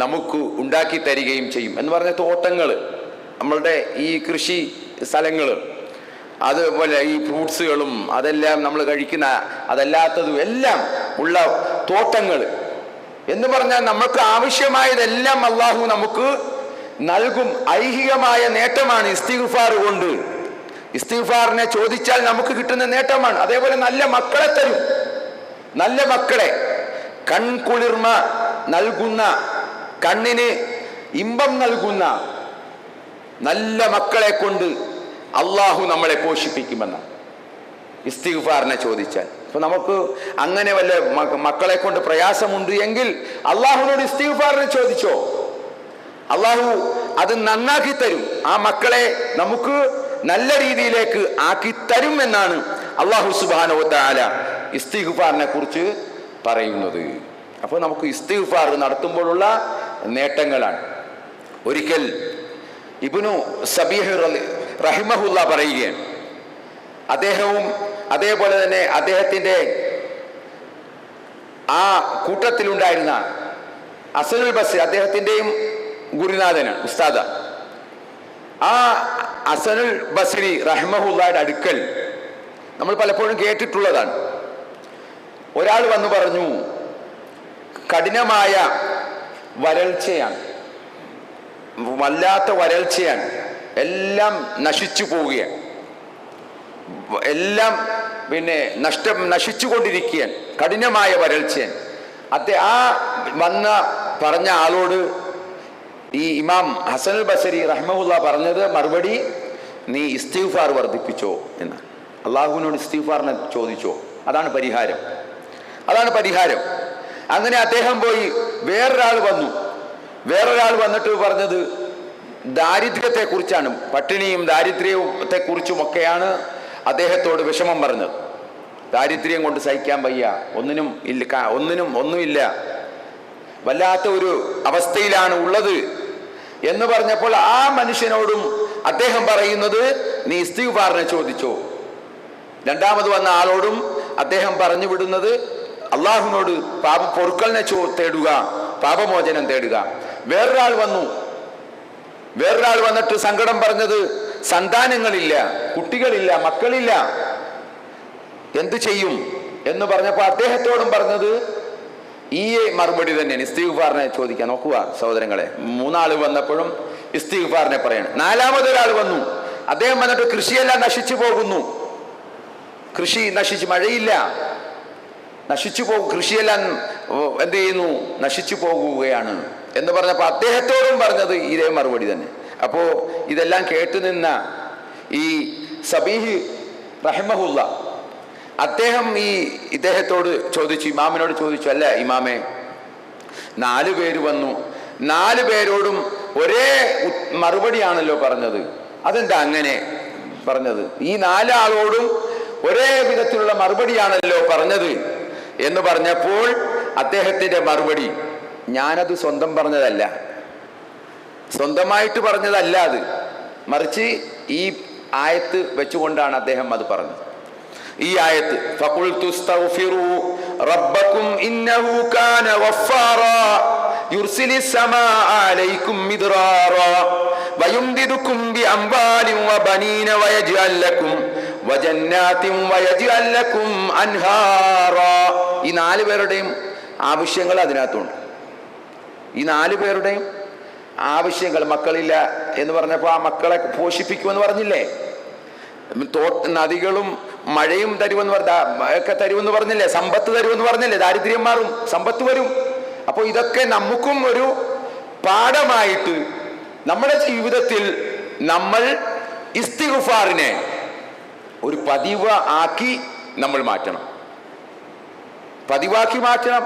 നമുക്ക് ഉണ്ടാക്കി തരികയും ചെയ്യും എന്ന് പറഞ്ഞ തോട്ടങ്ങൾ, നമ്മളുടെ ഈ കൃഷി സ്ഥലങ്ങൾ, അതുപോലെ ഈ ഫ്രൂട്ട്സുകളും അതെല്ലാം നമ്മൾ കഴിക്കുന്ന അതല്ലാത്തതും എല്ലാം ഉള്ള തോട്ടങ്ങൾ എന്ന് പറഞ്ഞാൽ നമുക്ക് ആവശ്യമായതെല്ലാം അള്ളാഹു നമുക്ക് നൽകും. ഐഹികമായ നേട്ടമാണ് ഇസ്തിഗ്ഫാർ കൊണ്ട്. ഇസ്തിഗ്ഫാറിനെ ചോദിച്ചാൽ നമുക്ക് കിട്ടുന്ന നേട്ടമാണ്. അതേപോലെ നല്ല മക്കളെ തരും. നല്ല മക്കളെ, കൺകുളിർമ നൽകുന്ന, കണ്ണിന് ഇമ്പം നൽകുന്ന നല്ല മക്കളെ കൊണ്ട് അള്ളാഹു നമ്മളെ പോഷിപ്പിക്കുമെന്നാണ് ഇസ്തിഗ്ഫാറിനെ ചോദിച്ചാൽ. അപ്പൊ നമുക്ക് അങ്ങനെ വല്ല മക്കളെ കൊണ്ട് പ്രയാസമുണ്ട് എങ്കിൽ അള്ളാഹുവിനോട് ഇസ്തിഗ്ഫാറിനെ ചോദിച്ചോ, അള്ളാഹു അത് നന്നാക്കി തരും. ആ മക്കളെ നമുക്ക് നല്ല രീതിയിലേക്ക് ആക്കി തരും എന്നാണ് അള്ളാഹു സുബ്ഹാനഹു വ തആല ഇസ്തിഗ്ഫാറിനെ കുറിച്ച് പറയുന്നത്. അപ്പോൾ നമുക്ക് ഇസ്തിഗ്ഫാർ നടത്തുമ്പോഴുള്ള നേട്ടങ്ങളാണ്. ഒരിക്കൽ ഇബ്നു സബീഹ് റഹിമഹുല്ല പറയുകയാണ്, അദ്ദേഹവും അതേപോലെ തന്നെ അദ്ദേഹത്തിൻ്റെ ആ കൂട്ടത്തിലുണ്ടായിരുന്ന ഹസനുൽ ബസ്രി, അദ്ദേഹത്തിൻ്റെയും ഗുരുനാഥനാണ്, ഉസ്താദ. ആ ഹസനുൽ ബസ്രി റഹിമഹുല്ലയുടെ അടുക്കൽ നമ്മൾ പലപ്പോഴും കേട്ടിട്ടുള്ളതാണ്. ഒരാൾ വന്നു പറഞ്ഞു, കഠിനമായ വരൾച്ചയാണ്, വല്ലാത്ത വരൾച്ചയാണ്, എല്ലാം നശിച്ചു പോവുകയാണ്, എല്ലാം നശിച്ചുകൊണ്ടിരിക്കുകയാണ്, കഠിനമായ വരൾച്ചയാണ്. ആ പറഞ്ഞ ആളോട് ഈ ഇമാം ഹസനുൽ ബസ്രി റഹ്മഹുല്ല പറഞ്ഞത് മറുപടി, നീ ഇസ്തിഗ്ഫാർ വർദ്ധിപ്പിച്ചോ എന്നാണ്. അള്ളാഹുവിനോട് ഇസ്തിഗ്ഫാറിനെ ചോദിച്ചോ, അതാണ് പരിഹാരം, അതാണ് പരിഹാരം. അങ്ങനെ അദ്ദേഹം പോയി. വേറൊരാൾ വന്നിട്ട് പറഞ്ഞത് ദാരിദ്ര്യത്തെക്കുറിച്ചാണ്, പട്ടിണിയും ദാരിദ്ര്യത്തെക്കുറിച്ചുമൊക്കെയാണ് അദ്ദേഹത്തോട് വിഷമം പറഞ്ഞത്. ദാരിദ്ര്യം കൊണ്ട് സഹിക്കാൻ വയ്യ, ഒന്നുമില്ല, വല്ലാത്ത ഒരു അവസ്ഥയിലാണ് ഉള്ളത് എന്ന് പറഞ്ഞപ്പോൾ ആ മനുഷ്യനോടും അദ്ദേഹം പറയുന്നത്, നീ ഇസ്തിഗ്ഫാറിനെ ചോദിച്ചോ. രണ്ടാമത് വന്ന ആളോടും അദ്ദേഹം പറഞ്ഞു വിടുന്നത്, അള്ളാഹുവിനോട് പൊറുക്കലിനെ തേടുക, പാപമോചനം തേടുക. വേറൊരാൾ വന്നിട്ട് സങ്കടം പറഞ്ഞത്, സന്താനങ്ങളില്ല, കുട്ടികളില്ല, മക്കളില്ല, എന്തു ചെയ്യും എന്ന് പറഞ്ഞപ്പോൾ അദ്ദേഹത്തോടും പറഞ്ഞത് ഈ മറുപടി തന്നെയാണ്, ഇസ്തിഗ്ഫാറിനെ ചോദിക്കാൻ. നോക്കുക സഹോദരങ്ങളെ, മൂന്നാള് വന്നപ്പോഴും ഇസ്തിഗ്ഫാറിനെ പറയണം. നാലാമതൊരാൾ വന്നു, അദ്ദേഹം വന്നിട്ട് കൃഷിയെല്ലാം നശിച്ചു പോകുന്നു, കൃഷി നശിച്ച്, മഴയില്ല, നശിച്ചു പോകും, കൃഷിയെല്ലാം എന്ത് ചെയ്യുന്നു, നശിച്ചു പോകുകയാണ് എന്ന് പറഞ്ഞപ്പോൾ അദ്ദേഹത്തോടും പറഞ്ഞത് ഇതേ മറുപടി തന്നെ. അപ്പോ ഇതെല്ലാം കേട്ടു നിന്ന ഈ സബീഹ് റഹിമഹുല്ല അദ്ദേഹം ഇദ്ദേഹത്തോട് ചോദിച്ചു, ഇമാമിനോട് ചോദിച്ചു, അല്ല ഇമാമേ, 4 പേര് വന്നു, 4 പേരോടും ഒരേ മറുപടിയാണല്ലോ പറഞ്ഞത്, അതെന്താ അങ്ങനെ പറഞ്ഞത്? ഈ 4 ആളോടും ഒരേ വിധത്തിലുള്ള മറുപടിയാണല്ലോ പറഞ്ഞത് എന്ന് പറഞ്ഞപ്പോൾ അദ്ദേഹത്തിന്റെ മറുപടി, ഞാനത് സ്വന്തം പറഞ്ഞതല്ല, സ്വന്തമായിട്ട് പറഞ്ഞതല്ല അത്, മറിച്ച് ഈ ആയത്ത് വെച്ചുകൊണ്ടാണ് അദ്ദേഹം അത് പറഞ്ഞത്. ഈ ആയത്ത്, ഫഖുൽതു സ്തഗ്ഫിറൂ റബ്ബക്കും ഇന്നഹു കാന ഗഫാറാ യുർസിലിസ് സമാഅ അലൈക്കും മിദ്റാറാ വയുംദിദുക്കും ബിഅംവാലിൻ വബനീന വയജ്അൽ ലക്കും വജന്നാതിൻ വയജ്അൽ ലക്കും അൻഹാറാ. ഈ 4 പേരുടെയും ആവശ്യങ്ങൾ അതിനകത്തുണ്ട്. ഈ 4 പേരുടെയും ആവശ്യങ്ങൾ, മക്കളില്ല എന്ന് പറഞ്ഞപ്പോൾ ആ മക്കളെ പോഷിപ്പിക്കുമെന്ന് പറഞ്ഞില്ലേ, നദികളും മഴയും തരുമെന്ന് പറഞ്ഞില്ലേ, സമ്പത്ത് തരുമെന്ന് പറഞ്ഞില്ലേ, ദാരിദ്ര്യം മാറും, സമ്പത്ത് വരും. അപ്പോൾ ഇതൊക്കെ നമുക്കും ഒരു പാഠമായിട്ട് നമ്മുടെ ജീവിതത്തിൽ നമ്മൾ ഇസ്തിഗ്ഫാറിനെ ഒരു പതിവ് ആക്കി നമ്മൾ മാറ്റണം, പതിവാക്കി മാറ്റണം.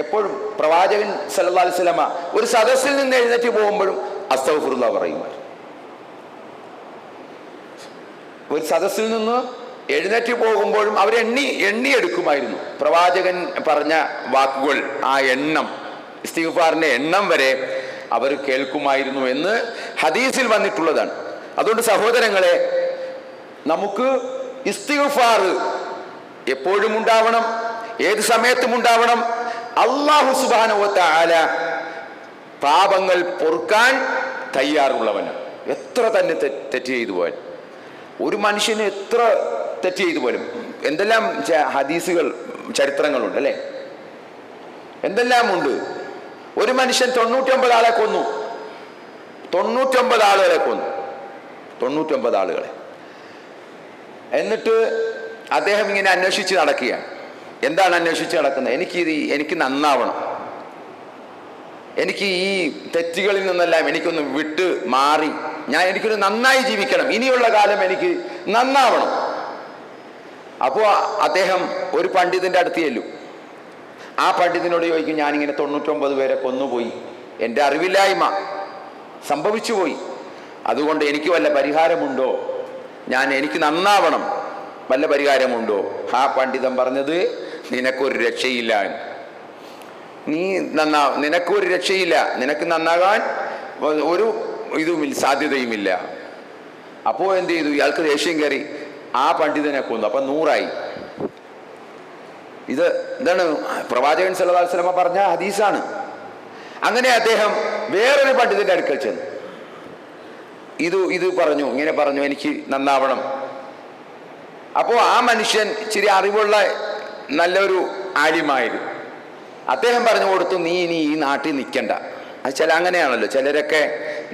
എപ്പോഴും പ്രവാചകൻ സല്ലല്ലാഹു അലൈഹി വസല്ലമ ഒരു സദസ്സിൽ നിന്ന് എഴുന്നേറ്റ് പോകുമ്പോഴും അസ്തഗ്ഫിറുല്ലാഹ് പറയുമായിരുന്നു. ഒരു സദസ്സിൽ നിന്ന് എഴുന്നേറ്റ് പോകുമ്പോഴും അവർ എണ്ണിയെടുക്കുമായിരുന്നു പ്രവാചകൻ പറഞ്ഞ വാക്കുകൾ. ആ എണ്ണം, ഇസ്തിഗ്ഫാറിന്റെ എണ്ണം വരെ അവർ കേൾക്കുമായിരുന്നു എന്ന് ഹദീസിൽ വന്നിട്ടുള്ളതാണ്. അതുകൊണ്ട് സഹോദരങ്ങളെ, നമുക്ക് ഇസ്തിഗ്ഫാർ എപ്പോഴും ഉണ്ടാവണം, ഏത് സമയത്തും ഉണ്ടാവണം. അല്ലാഹു സുബ്ഹാനഹു വ തആല പാപങ്ങൾ പൊറുക്കാൻ തയ്യാറുള്ളവനാണ്. എത്ര തന്നെ തെറ്റ് ചെയ്തു പോയാൽ, ഒരു മനുഷ്യന് എത്ര തെറ്റ് ചെയ്തു പോലും, എന്തെല്ലാം ഹദീസുകൾ ചരിത്രങ്ങളുണ്ട് അല്ലേ, എന്തെല്ലാം ഉണ്ട്. ഒരു മനുഷ്യൻ 99 ആളെ കൊന്നു, 99 ആളുകളെ കൊന്നു, 99 ആളുകളെ. എന്നിട്ട് അദ്ദേഹം ഇങ്ങനെ അന്വേഷിച്ച് നടക്കുകയാണ്. എന്താണ് അന്വേഷിച്ച് നടക്കുന്നത്? എനിക്ക് നന്നാവണം, എനിക്ക് ഈ തെറ്റുകളിൽ നിന്നെല്ലാം എനിക്കൊന്ന് വിട്ട് മാറി എനിക്കൊരു നന്നായി ജീവിക്കണം, ഇനിയുള്ള കാലം എനിക്ക് നന്നാവണം. അപ്പോൾ അദ്ദേഹം ഒരു പണ്ഡിതന്റെ അടുത്ത് ചെല്ലും. ആ പണ്ഡിതനോട് ചോദിക്കും, ഞാനിങ്ങനെ 99 പേരെ കൊന്നുപോയി, എൻ്റെ അറിവില്ലായ്മ സംഭവിച്ചു പോയി, അതുകൊണ്ട് എനിക്ക് വല്ല പരിഹാരമുണ്ടോ, എനിക്ക് നന്നാവണം, വല്ല പരിഹാരമുണ്ടോ? ആ പണ്ഡിതൻ പറഞ്ഞത്, നിനക്കൊരു രക്ഷയില്ല, നിനക്കൊരു രക്ഷയില്ല, നിനക്ക് നന്നാകാൻ ഒരു സാധ്യതയുമില്ല. അപ്പോൾ എന്ത് ചെയ്തു? ഇയാൾക്ക് ദേഷ്യം കയറി, ആ പണ്ഡിതനെ കൊന്നു. അപ്പൊ 100ആയി. ഇതാണ് പ്രവാചകൻ സല്ലല്ലാഹു അലൈഹി വസല്ലമ പറഞ്ഞ ഹദീസാണ്. അങ്ങനെ അദ്ദേഹം വേറൊരു പണ്ഡിതന്റെ അടുക്കൽ ചെന്നു. ഇത് പറഞ്ഞു, ഇങ്ങനെ പറഞ്ഞു, എനിക്ക് നന്നാവണം. അപ്പോൾ ആ മനുഷ്യൻ ഇച്ചിരി അറിവുള്ള നല്ലൊരു ആലിമായിരുന്നു. അദ്ദേഹം പറഞ്ഞു കൊടുത്തു, നീ ഇനി ഈ നാട്ടിൽ നിൽക്കണ്ട. അത് അങ്ങനെയാണല്ലോ, ചിലരൊക്കെ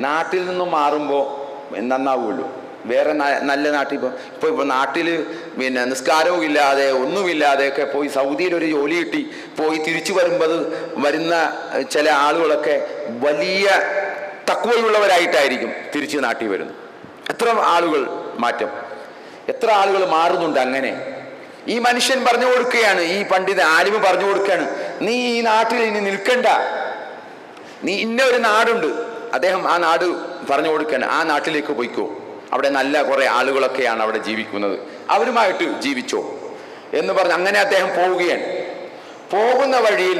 നാട്ടിൽ നിന്നും മാറുമ്പോൾ നന്നാവുള്ളൂ. വേറെ നല്ല നാട്ടിൽ ഇപ്പോൾ നാട്ടിൽ നിസ്കാരവും ഇല്ലാതെ ഒന്നുമില്ലാതെയൊക്കെ പോയി സൗദിയിൽ ഒരു ജോലി കിട്ടി പോയി തിരിച്ചു വരുന്ന ചില ആളുകളൊക്കെ വലിയ തഖ്വയുള്ളവരായിട്ടായിരിക്കും തിരിച്ച് നാട്ടിൽ വരുന്നത്. എത്ര ആളുകൾ മാറ്റം, എത്ര ആളുകൾ മാറുന്നുണ്ട്. അങ്ങനെ ഈ മനുഷ്യൻ പറഞ്ഞു കൊടുക്കുകയാണ്, ഈ പണ്ഡിത ആലിമ് പറഞ്ഞു കൊടുക്കുകയാണ്, നീ ഈ നാട്ടിൽ ഇനി നിൽക്കണ്ട, നീ ഇന്ന ഒരു നാടുണ്ട്. അദ്ദേഹം ആ നാട് പറഞ്ഞു കൊടുക്കുകയാണ്, ആ നാട്ടിലേക്ക് പോയിക്കോ, അവിടെ നല്ല കുറെ ആളുകളൊക്കെയാണ് അവിടെ ജീവിക്കുന്നത്, അവരുമായിട്ട് ജീവിച്ചോ എന്ന് പറഞ്ഞ് അങ്ങനെ അദ്ദേഹം പോവുകയാണ്. പോകുന്ന വഴിയിൽ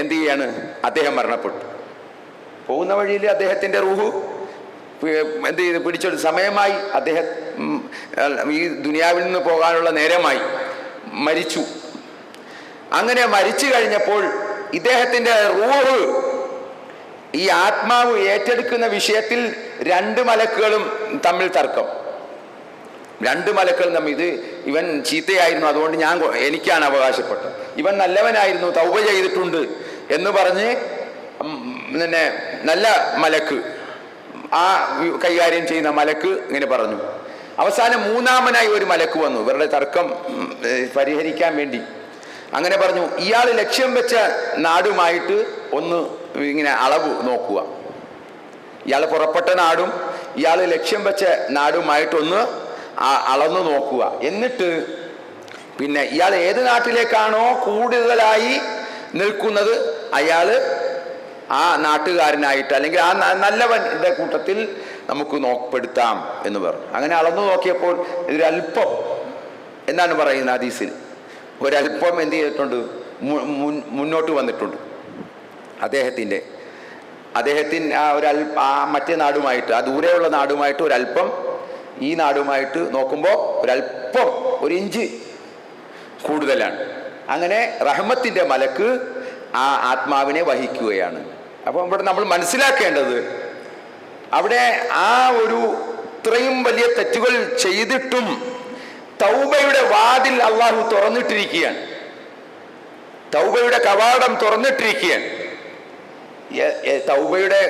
എന്ത് ചെയ്യാണ്? അദ്ദേഹം മരണപ്പെട്ടു. പോകുന്ന വഴിയിൽ അദ്ദേഹത്തിന്റെ റൂഹ് എന്ത് ചെയ്ത് പിടിച്ചൊരു സമയമായി, അദ്ദേഹം ഈ ദുനിയാവിൽ നിന്ന് പോകാനുള്ള നേരമായി, മരിച്ചു. അങ്ങനെ മരിച്ചു കഴിഞ്ഞപ്പോൾ ഇദ്ദേഹത്തിന്റെ റൂഹ്, ഈ ആത്മാവ് ഏറ്റെടുക്കുന്ന വിഷയത്തിൽ 2 മലക്കുകളും തമ്മിൽ തർക്കം. 2 മലക്കുകളും തമ്മിൽ, ഇവൻ ചീത്തയായിരുന്നു അതുകൊണ്ട് എനിക്കാണ് അവകാശപ്പെട്ടത്, ഇവൻ നല്ലവനായിരുന്നു തൗബ ചെയ്തിട്ടുണ്ട് എന്ന് പറഞ്ഞ് നല്ല മലക്ക്, ആ കൈകാര്യം ചെയ്യുന്ന മലക്ക് ഇങ്ങനെ പറഞ്ഞു. അവസാനം 3-മനായി ഒരു മലക്ക് വന്നു ഇവരുടെ തർക്കം പരിഹരിക്കാൻ വേണ്ടി. അങ്ങനെ പറഞ്ഞു, ഇയാൾ ലക്ഷ്യം വെച്ച നാടുമായിട്ട് ഒന്ന് ഇങ്ങനെ അളവ് നോക്കുക, ഇയാൾ പുറപ്പെട്ട നാടും ഇയാൾ ലക്ഷ്യം വെച്ച നാടുമായിട്ടൊന്ന് അളന്നു നോക്കുക. എന്നിട്ട് പിന്നെ ഇയാൾ ഏത് നാട്ടിലേക്കാണോ കൂടുതലായി നിൽക്കുന്നത് അയാൾ ആ നാട്ടുകാരനായിട്ട് അല്ലെങ്കിൽ ആ നല്ലവന്റെ കൂട്ടത്തിൽ നമുക്ക് പെടുത്താം എന്ന് പറഞ്ഞു. അങ്ങനെ അളന്നു നോക്കിയപ്പോൾ ഇതൊരല്പം, എന്താണ് പറയുന്നത് ഹദീസിൽ, ഒരല്പം എന്ത് ചെയ്തിട്ടുണ്ട്? മുന്നോട്ട് വന്നിട്ടുണ്ട്. അദ്ദേഹത്തിന് ആ മറ്റേ നാടുമായിട്ട്, ആ ദൂരെയുള്ള നാടുമായിട്ട് ഒരല്പം, ഈ നാടുമായിട്ട് നോക്കുമ്പോൾ ഒരല്പം, 1 ഇഞ്ച് കൂടുതലാണ്. അങ്ങനെ റഹ്മത്തിന്റെ മലക്ക് ആ ആത്മാവിനെ വഹിക്കുകയാണ്. അപ്പം ഇവിടെ നമ്മൾ മനസ്സിലാക്കേണ്ടത്, അവിടെ ആ ഒരു ഇത്രയും വലിയ തെറ്റുകൾ ചെയ്തിട്ടും തൗബയുടെ വാതിൽ അള്ളാഹു തുറന്നിട്ടിരിക്കുകയാണ്, തൗബയുടെ കവാടം തുറന്നിട്ടിരിക്കുകയാണ്. തൗബയുടെ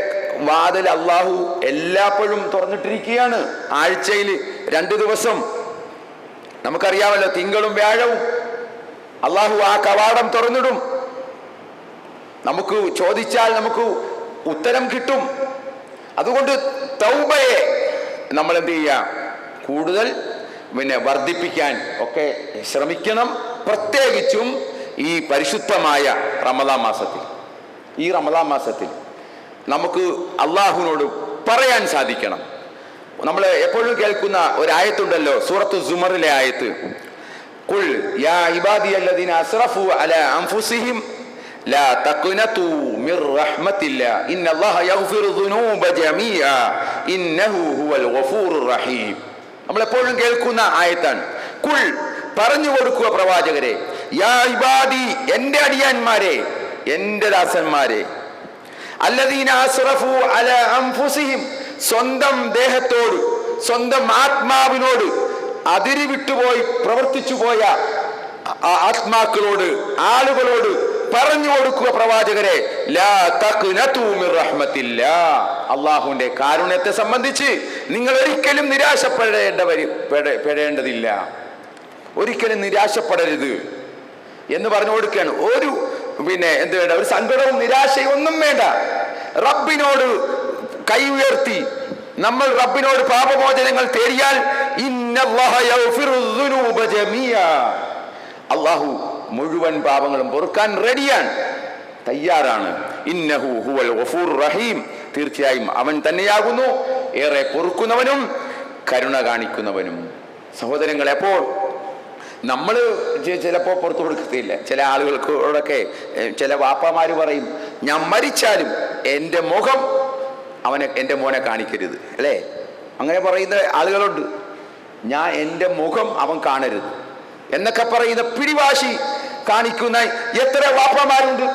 വാതിൽ അള്ളാഹു എല്ലാപ്പോഴും തുറന്നിട്ടിരിക്കുകയാണ്. ആഴ്ചയിൽ 2 ദിവസം, നമുക്കറിയാമല്ലോ, തിങ്കളും വ്യാഴവും അള്ളാഹു ആ കവാടം തുറന്നിടും. നമുക്ക് ചോദിച്ചാൽ നമുക്ക് ഉത്തരം കിട്ടും. അതുകൊണ്ട് തൗബയെ നമ്മൾ എന്ത് ചെയ്യുക? കൂടുതൽ വർദ്ധിപ്പിക്കാൻ ഒക്കെ ശ്രമിക്കണം. പ്രത്യേകിച്ചും ഈ പരിശുദ്ധമായ റമദാൻ മാസത്തിൽ, ഈ റമദാൻ മാസത്തിൽ നമുക്ക് അള്ളാഹുവിനോട് പറയാൻ സാധിക്കണം. നമ്മൾ എപ്പോഴും കേൾക്കുന്ന ഒരായത്തുണ്ടല്ലോ, സൂറത്തു സുമറിലെ ആയത്ത്, ഖുൽ യാ ഇബാദിയല്ലദീന അസ്റഫു അലാ അൻഫുസിഹിം ലാ തഖ്നതു മിർ റഹ്മത്തില്ലാ ഇന്നല്ലാഹ യഗ്ഫിറു ദുനൂബ ജമീഅ ഇന്നഹു ഹുവൽ ഗഫൂറുർ റഹീം. നമ്മൾ എപ്പോഴും കേൾക്കുന്ന ആയത്താണ്. ഖുൽ, പറഞ്ഞു കൊടുക്കുക പ്രവാചകരെ, യാ ഇബാദി, എന്റെ അടിയാന്മാരെ, എന്റെ ദാസന്മാരെ, അല്ലദീന അസ്റഫു അലാ അൻഫുസിഹിം, സ്വന്തം ദേഹത്തോട് സ്വന്തം ആത്മാവിനോട് അതിരി വിട്ടുപോയി പ്രവർത്തിച്ചു പോയ ആത്മാക്കളോട്, ആളുകളോട് പറഞ്ഞു കൊടുക്കുക പ്രവാചകരെ, ലാ തഖ്നതു മിർ റഹ്മത്തില്ലാ, അള്ളാഹുവിന്റെ കാരുണ്യത്തെ സംബന്ധിച്ച് നിങ്ങൾ ഒരിക്കലും നിരാശപ്പെടേണ്ടതില്ല, ഒരിക്കലും നിരാശപ്പെടരുത് എന്ന് പറഞ്ഞു കൊടുക്കുകയാണ്. ഒരു എന്ത് വേണ്ട, ഒരു സങ്കടവും നിരാശയും ഒന്നും വേണ്ട. റബ്ബിനോട് കൈ ഉയർത്തി നമ്മൾ റബ്ബിനോട് പാപമോചനങ്ങൾ തേടിയാൽ ഇന്നല്ലാഹ യഗ്ഫിറു ദുനൂബ ജമീഅ, അല്ലാഹു മുഴുവൻ പാപങ്ങളും പൊറുക്കാൻ റെഡിയാണ്, തയ്യാറാണ്. ഇന്നഹു ഹുവൽ ഗഫൂറുർ റഹീം, തീർച്ചയായും അവൻ തന്നെയാകുന്നു ഏറെ പൊറുക്കുന്നവനും കരുണ കാണിക്കുന്നവനും. സഹോദരങ്ങളെ, അപ്പോൾ നമ്മൾ ചിലപ്പോൾ പുറത്തു കൊടുക്കത്തില്ല. ചില ആളുകൾക്കോടൊക്കെ ചില വാപ്പമാര് പറയും, ഞാൻ മരിച്ചാലും എൻ്റെ മുഖം എൻ്റെ മോനെ കാണിക്കരുത്, അല്ലേ? അങ്ങനെ പറയുന്ന ആളുകളുണ്ട്. ഞാൻ എൻ്റെ മുഖം അവൻ കാണരുത് എന്നൊക്കെ പറയുന്ന പിടിവാശി കാണിക്കുന്ന എത്ര വാപ്പമാരുണ്ട്.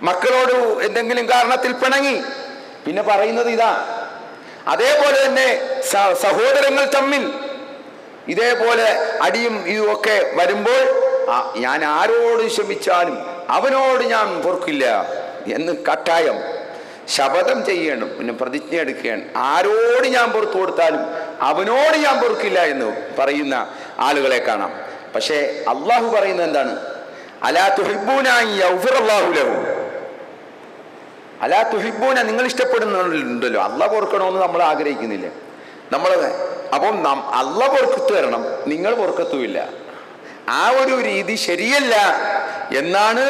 മക്കളോട് എന്തെങ്കിലും കാരണത്തിൽ പിണങ്ങി പിന്നെ പറയുന്നത് ഇതാ. അതേപോലെ തന്നെ സഹോദരങ്ങൾ തമ്മിൽ ഇതേപോലെ അടിയും ഇതുമൊക്കെ വരുമ്പോൾ ഞാൻ ആരോട് ക്ഷമിച്ചാലും അവനോട് ഞാൻ പൊറുക്കില്ല എന്ന് കട്ടായം ശപഥം ചെയ്യണം, പിന്നെ പ്രതിജ്ഞ എടുക്കുകയാണ്. ആരോട് ഞാൻ പുറത്തു കൊടുത്താലും അവനോട് ഞാൻ പൊറുക്കില്ല എന്ന് പറയുന്ന ആളുകളെ കാണാം. പക്ഷേ അള്ളാഹു പറയുന്നത് എന്താണ്? അലാ തുഹിബ്ബൂന അൻ യഗ്ഫിറല്ലാഹു ലഹു, അലാ തുഹിബ്ബൂന, നിങ്ങൾ ഇഷ്ടപ്പെടുന്നുണ്ടല്ലോ, അള്ളാഹ് പൊറുക്കണമെന്ന് നമ്മൾ ആഗ്രഹിക്കുന്നില്ല. അപ്പം അള്ളാഹ് പൊറുക്കത്ത് തരണം, നിങ്ങൾ പൊറുക്കത്തുമില്ല. ആ ഒരു രീതി ശരിയല്ല എന്നാണ്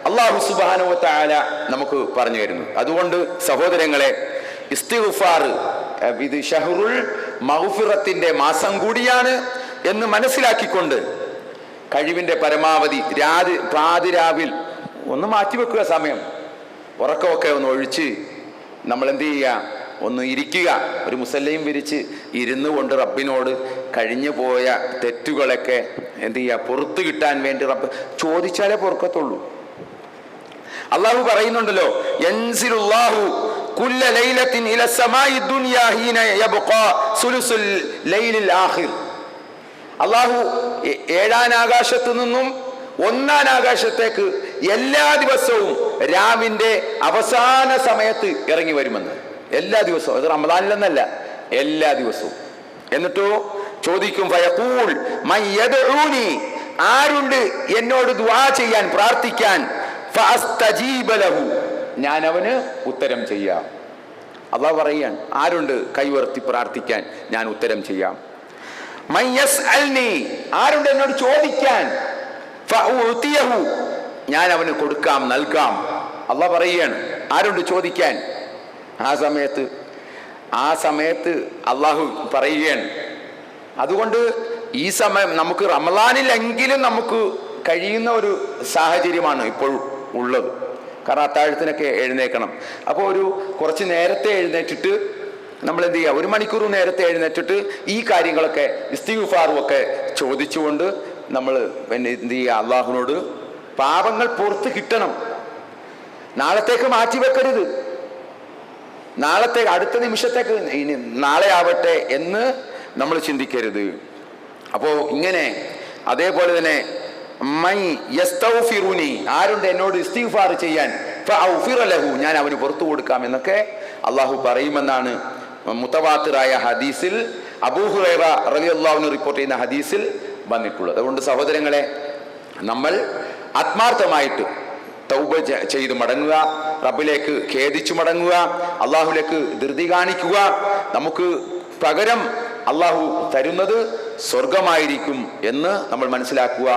അല്ലാഹു സുബ്ഹാനഹു വ തആല നമുക്ക് പറഞ്ഞു തരുന്നു. അതുകൊണ്ട് സഹോദരങ്ങളെ, ഇസ്തിഗ്ഫാർ ഇത് ഷഹ്റുൽ മഗ്ഫിറത്തിന്റെ മാസം കൂടിയാണ് എന്ന് മനസ്സിലാക്കിക്കൊണ്ട് കഴിവിന്റെ പരമാവധി പാതിരാവിൽ ഒന്ന് മാറ്റിവെക്കുക, സമയം ഉറക്കമൊക്കെ ഒന്ന് ഒഴിച്ച് നമ്മൾ എന്ത് ചെയ്യുക, ഒന്ന് ഇരിക്കുക, ഒരു മുസല്ലയും വിരിച്ച് ഇരുന്നു കൊണ്ട് റബ്ബിനോട് കഴിഞ്ഞു പോയ തെറ്റുകളൊക്കെ എന്ത് ചെയ്യുക, പുറത്തു കിട്ടാൻ വേണ്ടി റബ്ബ് ചോദിച്ചാലേ പൊറുക്കത്തുള്ളൂ. അള്ളാഹു പറയുന്നുണ്ടല്ലോ, യൻസിലുല്ലാഹു കുല്ല ലൈലത്തിൻ ഇല സമാഇ ദുനിയാ ഹീന യബ്ഖാ സുലുസുൽ ലൈലിൽ ആഖിർ. അള്ളാഹു ഏഴാം ആകാശത്തു നിന്നും ഒന്നാം ആകാശത്തേക്ക് എല്ലാ ദിവസവും രാവിന്റെ അവസാന സമയത്ത് ഇറങ്ങി വരുമെന്ന്. എല്ലാ ദിവസവും, അത് റമദാനിലെന്നല്ല, എല്ലാ ദിവസവും. എന്നിട്ടോ ചോദിക്കും, ഫയഖൂൽ മൻ യദ്ഊനി, ആരുണ്ട് എന്നോട് ദുആ ചെയ്യാൻ, പ്രാർത്ഥിക്കാൻ, ഫഅസ്തജീബ ലഹു, ഞാൻ അവന് ഉത്തരം ചെയ്യാം. അല്ലാഹു പറയാൻ, ആരുണ്ട് കൈവർത്തി പ്രാർത്ഥിക്കാൻ, ഞാൻ ഉത്തരം ചെയ്യാം. മൻ യസ്അൽനി, ആരുണ്ട് എന്നോട് ചോദിക്കാൻ, ഫഉതിയഹു, ഞാൻ അവന് കൊടുക്കാം, നൽകാം. അല്ലാഹു പറയുകയാണ്, ആരുണ്ട് ചോദിക്കാൻ. ആ സമയത്ത് അള്ളാഹു പറയുകയാണ്. അതുകൊണ്ട് ഈ സമയം നമുക്ക് റമദാനിലെങ്കിലും നമുക്ക് കഴിയുന്ന ഒരു സാഹചര്യമാണ് ഇപ്പോൾ ഉള്ളത്. കാരണം അത്താഴത്തിനൊക്കെ എഴുന്നേക്കണം. അപ്പോൾ കുറച്ച് നേരത്തെ എഴുന്നേറ്റിട്ട് നമ്മൾ എന്ത് ചെയ്യുക, 1 മണിക്കൂർ നേരത്തെ എഴുന്നേറ്റിട്ട് ഈ കാര്യങ്ങളൊക്കെ ഇസ്തിഗ്ഫാറും ഒക്കെ ചോദിച്ചുകൊണ്ട് നമ്മൾ എന്ത് ചെയ്യുക, അള്ളാഹുവിനോട് പാപങ്ങൾ പുറത്ത് കിട്ടണം. നാളത്തേക്ക് മാറ്റിവെക്കരുത്, അടുത്ത നിമിഷത്തേക്ക് ഇനി നാളെ ആവട്ടെ എന്ന് നമ്മൾ ചിന്തിക്കരുത്. അപ്പോൾ ഇങ്ങനെ അതേപോലെ തന്നെ മൈ യസ്തഗ്ഫിറുനി, ആരുണ്ട് എന്നോട് ഇസ്തിഗ്ഫാർ ചെയ്യാൻ, ഫഅഗ്ഫിറ ലഹു, ഞാൻ അവന് പുറത്തു കൊടുക്കാം എന്നൊക്കെ അള്ളാഹു പറയുമെന്നാണ് മുതവാത്തിറായ ഹദീസിൽ, അബൂ ഹുറൈറ റളിയല്ലാഹു അൻഹു റിപ്പോർട്ട് ചെയ്യുന്ന ഹദീസിൽ വന്നിട്ടുള്ളത്. അതുകൊണ്ട് സഹോദരങ്ങളെ, നമ്മൾ ആത്മാർത്ഥമായിട്ട് തൗബ ചെയ്ത് മടങ്ങുക, റബ്ബിലേക്ക് ഖേദിച്ചു മടങ്ങുക, അള്ളാഹുലേക്ക് ധൃതി കാണിക്കുക. നമുക്ക് പകരം അള്ളാഹു തരുന്നത് സ്വർഗമായിരിക്കും എന്ന് നമ്മൾ മനസ്സിലാക്കുക.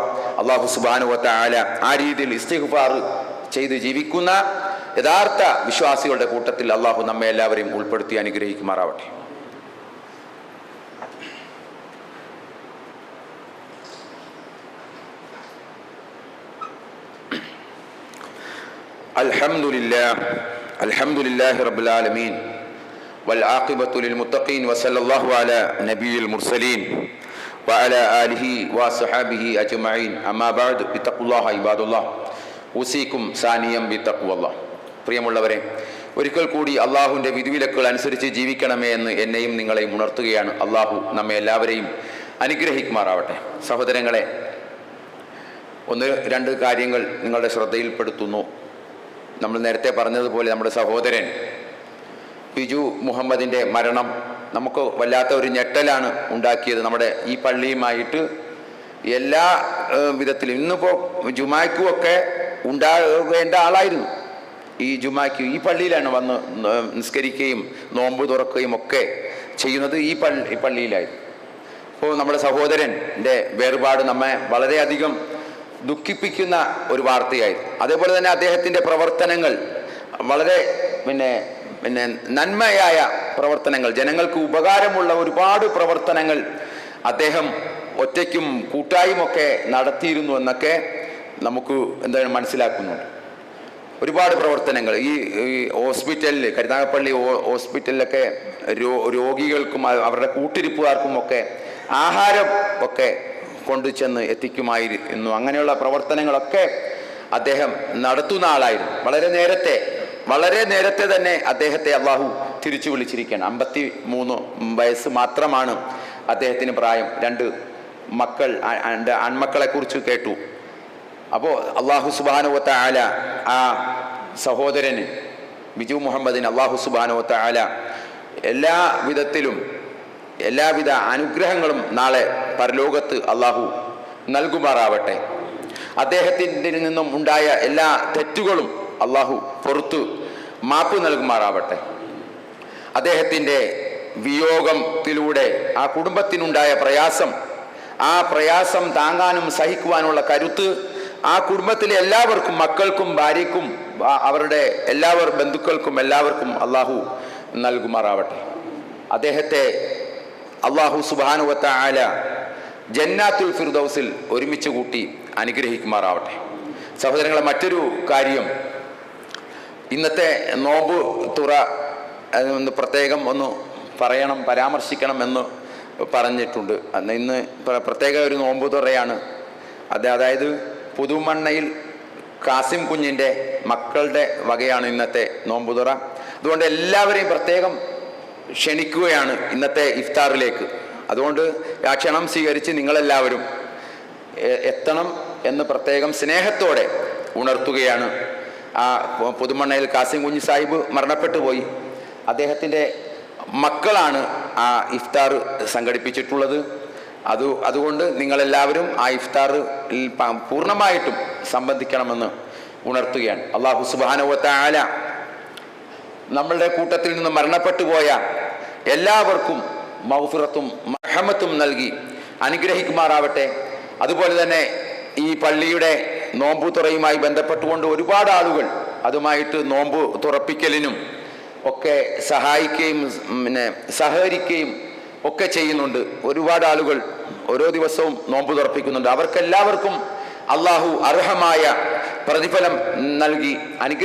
അള്ളാഹു സുബ്ഹാനഹു വ തആല ആ രീതിയിൽ ഇസ്തിഗ്ഫാർ ചെയ്ത് ജീവിക്കുന്ന യഥാർത്ഥ വിശ്വാസികളുടെ കൂട്ടത്തിൽ അള്ളാഹു നമ്മെ എല്ലാവരെയും ഉൾപ്പെടുത്തി അനുഗ്രഹിക്കുമാറാവട്ടെ. അൽഹംദുലില്ലാഹി റബ്ബിൽ ആലമീൻ വൽ ആഖിബത്തു ലിൽ മുത്തഖീൻ വസല്ലല്ലാഹു അലാ നബിയിൽ മുർസലീൻ വഅലാ ആലിഹി വസഹബിഹി അജ്മഈൻ അമ്മാ ബഅദ് ബിത്തഖ്വല്ലാഹ ഇബാദുല്ലാഹ് ഉസീകും സാനിയം ബിത്തഖ്വല്ലാഹ്. പ്രിയമുള്ളവരെ, ഒരിക്കൽ കൂടി അള്ളാഹുവിൻ്റെ വിധിവിലക്കുകൾ അനുസരിച്ച് ജീവിക്കണമേ എന്ന് എന്നെയും നിങ്ങളെയും ഉണർത്തുകയാണ്. അള്ളാഹു നമ്മെ എല്ലാവരെയും അനുഗ്രഹിക്കുമാറാവട്ടെ. സഹോദരങ്ങളെ, ഒന്ന് രണ്ട് കാര്യങ്ങൾ നിങ്ങളുടെ ശ്രദ്ധയിൽപ്പെടുത്തുന്നു. നമ്മൾ നേരത്തെ പറഞ്ഞതുപോലെ നമ്മുടെ സഹോദരൻ ബിജു മുഹമ്മദിൻ്റെ മരണം നമുക്ക് വല്ലാത്ത ഒരു ഞെട്ടലാണ് ഉണ്ടാക്കിയത്. നമ്മുടെ ഈ പള്ളിയുമായിട്ട് എല്ലാ വിധത്തിലും ഇന്നിപ്പോൾ ജുമായ്ക്കുമൊക്കെ ഉണ്ടാകേണ്ട ആളായിരുന്നു. ഈ ജുമായ്ക്ക് ഈ പള്ളിയിലാണ് വന്ന് നിസ്കരിക്കുകയും നോമ്പ് തുറക്കുകയും ഒക്കെ ചെയ്യുന്നത് ഈ പള്ളിയിലായിരുന്നു. അപ്പോൾ നമ്മുടെ സഹോദരൻ്റെ വേർപാട് നമ്മെ വളരെയധികം ദുഃഖിപ്പിക്കുന്ന ഒരു വാർത്തയായിരുന്നു. അതേപോലെ തന്നെ അദ്ദേഹത്തിൻ്റെ പ്രവർത്തനങ്ങൾ വളരെ പിന്നെ നന്മയായ പ്രവർത്തനങ്ങൾ, ജനങ്ങൾക്ക് ഉപകാരമുള്ള ഒരുപാട് പ്രവർത്തനങ്ങൾ അദ്ദേഹം ഒറ്റയ്ക്കും കൂട്ടായുമൊക്കെ നടത്തിയിരുന്നു എന്നൊക്കെ നമുക്ക് എന്താണ് മനസ്സിലാക്കുന്നുണ്ട്. ഒരുപാട് പ്രവർത്തനങ്ങൾ ഈ ഹോസ്പിറ്റലിൽ, കരുനാഗപ്പള്ളി ഹോസ്പിറ്റലിലൊക്കെ രോഗികൾക്കും അവരുടെ കൂട്ടിരിപ്പുകാർക്കും ഒക്കെ ആഹാരം ഒക്കെ കൊണ്ടുചെന്ന് എത്തിക്കുമായിരുന്നു. അങ്ങനെയുള്ള പ്രവർത്തനങ്ങളൊക്കെ അദ്ദേഹം നടത്തുന്ന ആളായിരുന്നു. വളരെ നേരത്തെ തന്നെ അദ്ദേഹത്തെ അള്ളാഹു തിരിച്ചു വിളിച്ചിരിക്കുകയാണ്. 53 വയസ്സ് മാത്രമാണ് അദ്ദേഹത്തിന് പ്രായം. 2 മക്കൾ, ആൺമക്കളെ കുറിച്ച് കേട്ടു. അപ്പോൾ അള്ളാഹു സുബ്ഹാനഹു വ തആല ആ സഹോദരന് ബിജു മുഹമ്മദിന് അള്ളാഹു സുബ്ഹാനഹു വ തആല എല്ലാവിധ അനുഗ്രഹങ്ങളും നാളെ പരലോകത്ത് അള്ളാഹു നൽകുമാറാവട്ടെ. അദ്ദേഹത്തിൻ്റെ നിന്നും ഉണ്ടായ എല്ലാ തെറ്റുകളും അള്ളാഹു പുറത്ത് മാപ്പ് നൽകുമാറാവട്ടെ. അദ്ദേഹത്തിൻ്റെ വിയോഗത്തിലൂടെ ആ കുടുംബത്തിനുണ്ടായ ആ പ്രയാസം താങ്ങാനും സഹിക്കുവാനുള്ള കരുത്ത് ആ കുടുംബത്തിലെ എല്ലാവർക്കും, മക്കൾക്കും ഭാര്യയ്ക്കും അവരുടെ ബന്ധുക്കൾക്കും എല്ലാവർക്കും അള്ളാഹു നൽകുമാറാവട്ടെ. അദ്ദേഹത്തെ അള്ളാഹു സുബ്ഹാനഹു വ തആല ജന്നാത്തുൽ ഫിർദൗസിൽ ഒരുമിച്ച് കൂട്ടി അനുഗ്രഹിക്കുമാറാവട്ടെ. സഹോദരങ്ങളെ, മറ്റൊരു കാര്യം, ഇന്നത്തെ നോമ്പ് തുറ ഒന്ന് പ്രത്യേകം ഒന്ന് പരാമർശിക്കണം എന്ന് പറഞ്ഞിട്ടുണ്ട്. ഇന്ന് പ്രത്യേക ഒരു നോമ്പ് തുറയാണ്. അതായത് പുതുമണ്ണയിൽ കാസിം കുഞ്ഞിൻ്റെ മക്കളുടെ വകയാണ് ഇന്നത്തെ നോമ്പ് തുറ. അതുകൊണ്ട് എല്ലാവരെയും പ്രത്യേകം ക്ഷണിക്കുകയാണ് ഇന്നത്തെ ഇഫ്താറിലേക്ക്. അതുകൊണ്ട് ആ ക്ഷണം സ്വീകരിച്ച് നിങ്ങളെല്ലാവരും എത്തണം എന്ന് പ്രത്യേകം സ്നേഹത്തോടെ ഉണർത്തുകയാണ്. ആ പുതുമണ്ണയിൽ കാസിം കുഞ്ഞ് സാഹിബ് മരണപ്പെട്ടു പോയി. അദ്ദേഹത്തിൻ്റെ മക്കളാണ് ആ ഇഫ്താർ സംഘടിപ്പിച്ചിട്ടുള്ളത്. അതുകൊണ്ട് നിങ്ങളെല്ലാവരും ആ ഇഫ്താറിൽ പൂർണ്ണമായിട്ടും സംബന്ധിക്കണമെന്ന് ഉണർത്തുകയാണ്. അല്ലാഹു സുബ്ഹാനഹു വ തആല നമ്മളുടെ കൂട്ടത്തിൽ നിന്ന് മരണപ്പെട്ടു പോയ എല്ലാവർക്കും മഗ്ഫിറത്തും മർഹമത്തും നൽകി അനുഗ്രഹിക്കുമാറാവട്ടെ. അതുപോലെ തന്നെ ഈ പള്ളിയുടെ നോമ്പ് തുറയുമായി ബന്ധപ്പെട്ടുകൊണ്ട് ഒരുപാട് ആളുകൾ അതുമായിട്ട് നോമ്പ് തുറപ്പിക്കലിനും ഒക്കെ സഹായിക്കുകയും സഹകരിക്കുകയും ഒക്കെ ചെയ്യുന്നുണ്ട്. ഒരുപാട് ആളുകൾ ഓരോ ദിവസവും നോമ്പ് തുറപ്പിക്കുന്നുണ്ട്. അവർക്കെല്ലാവർക്കും അള്ളാഹു അർഹമായ പ്രതിഫലം നൽകി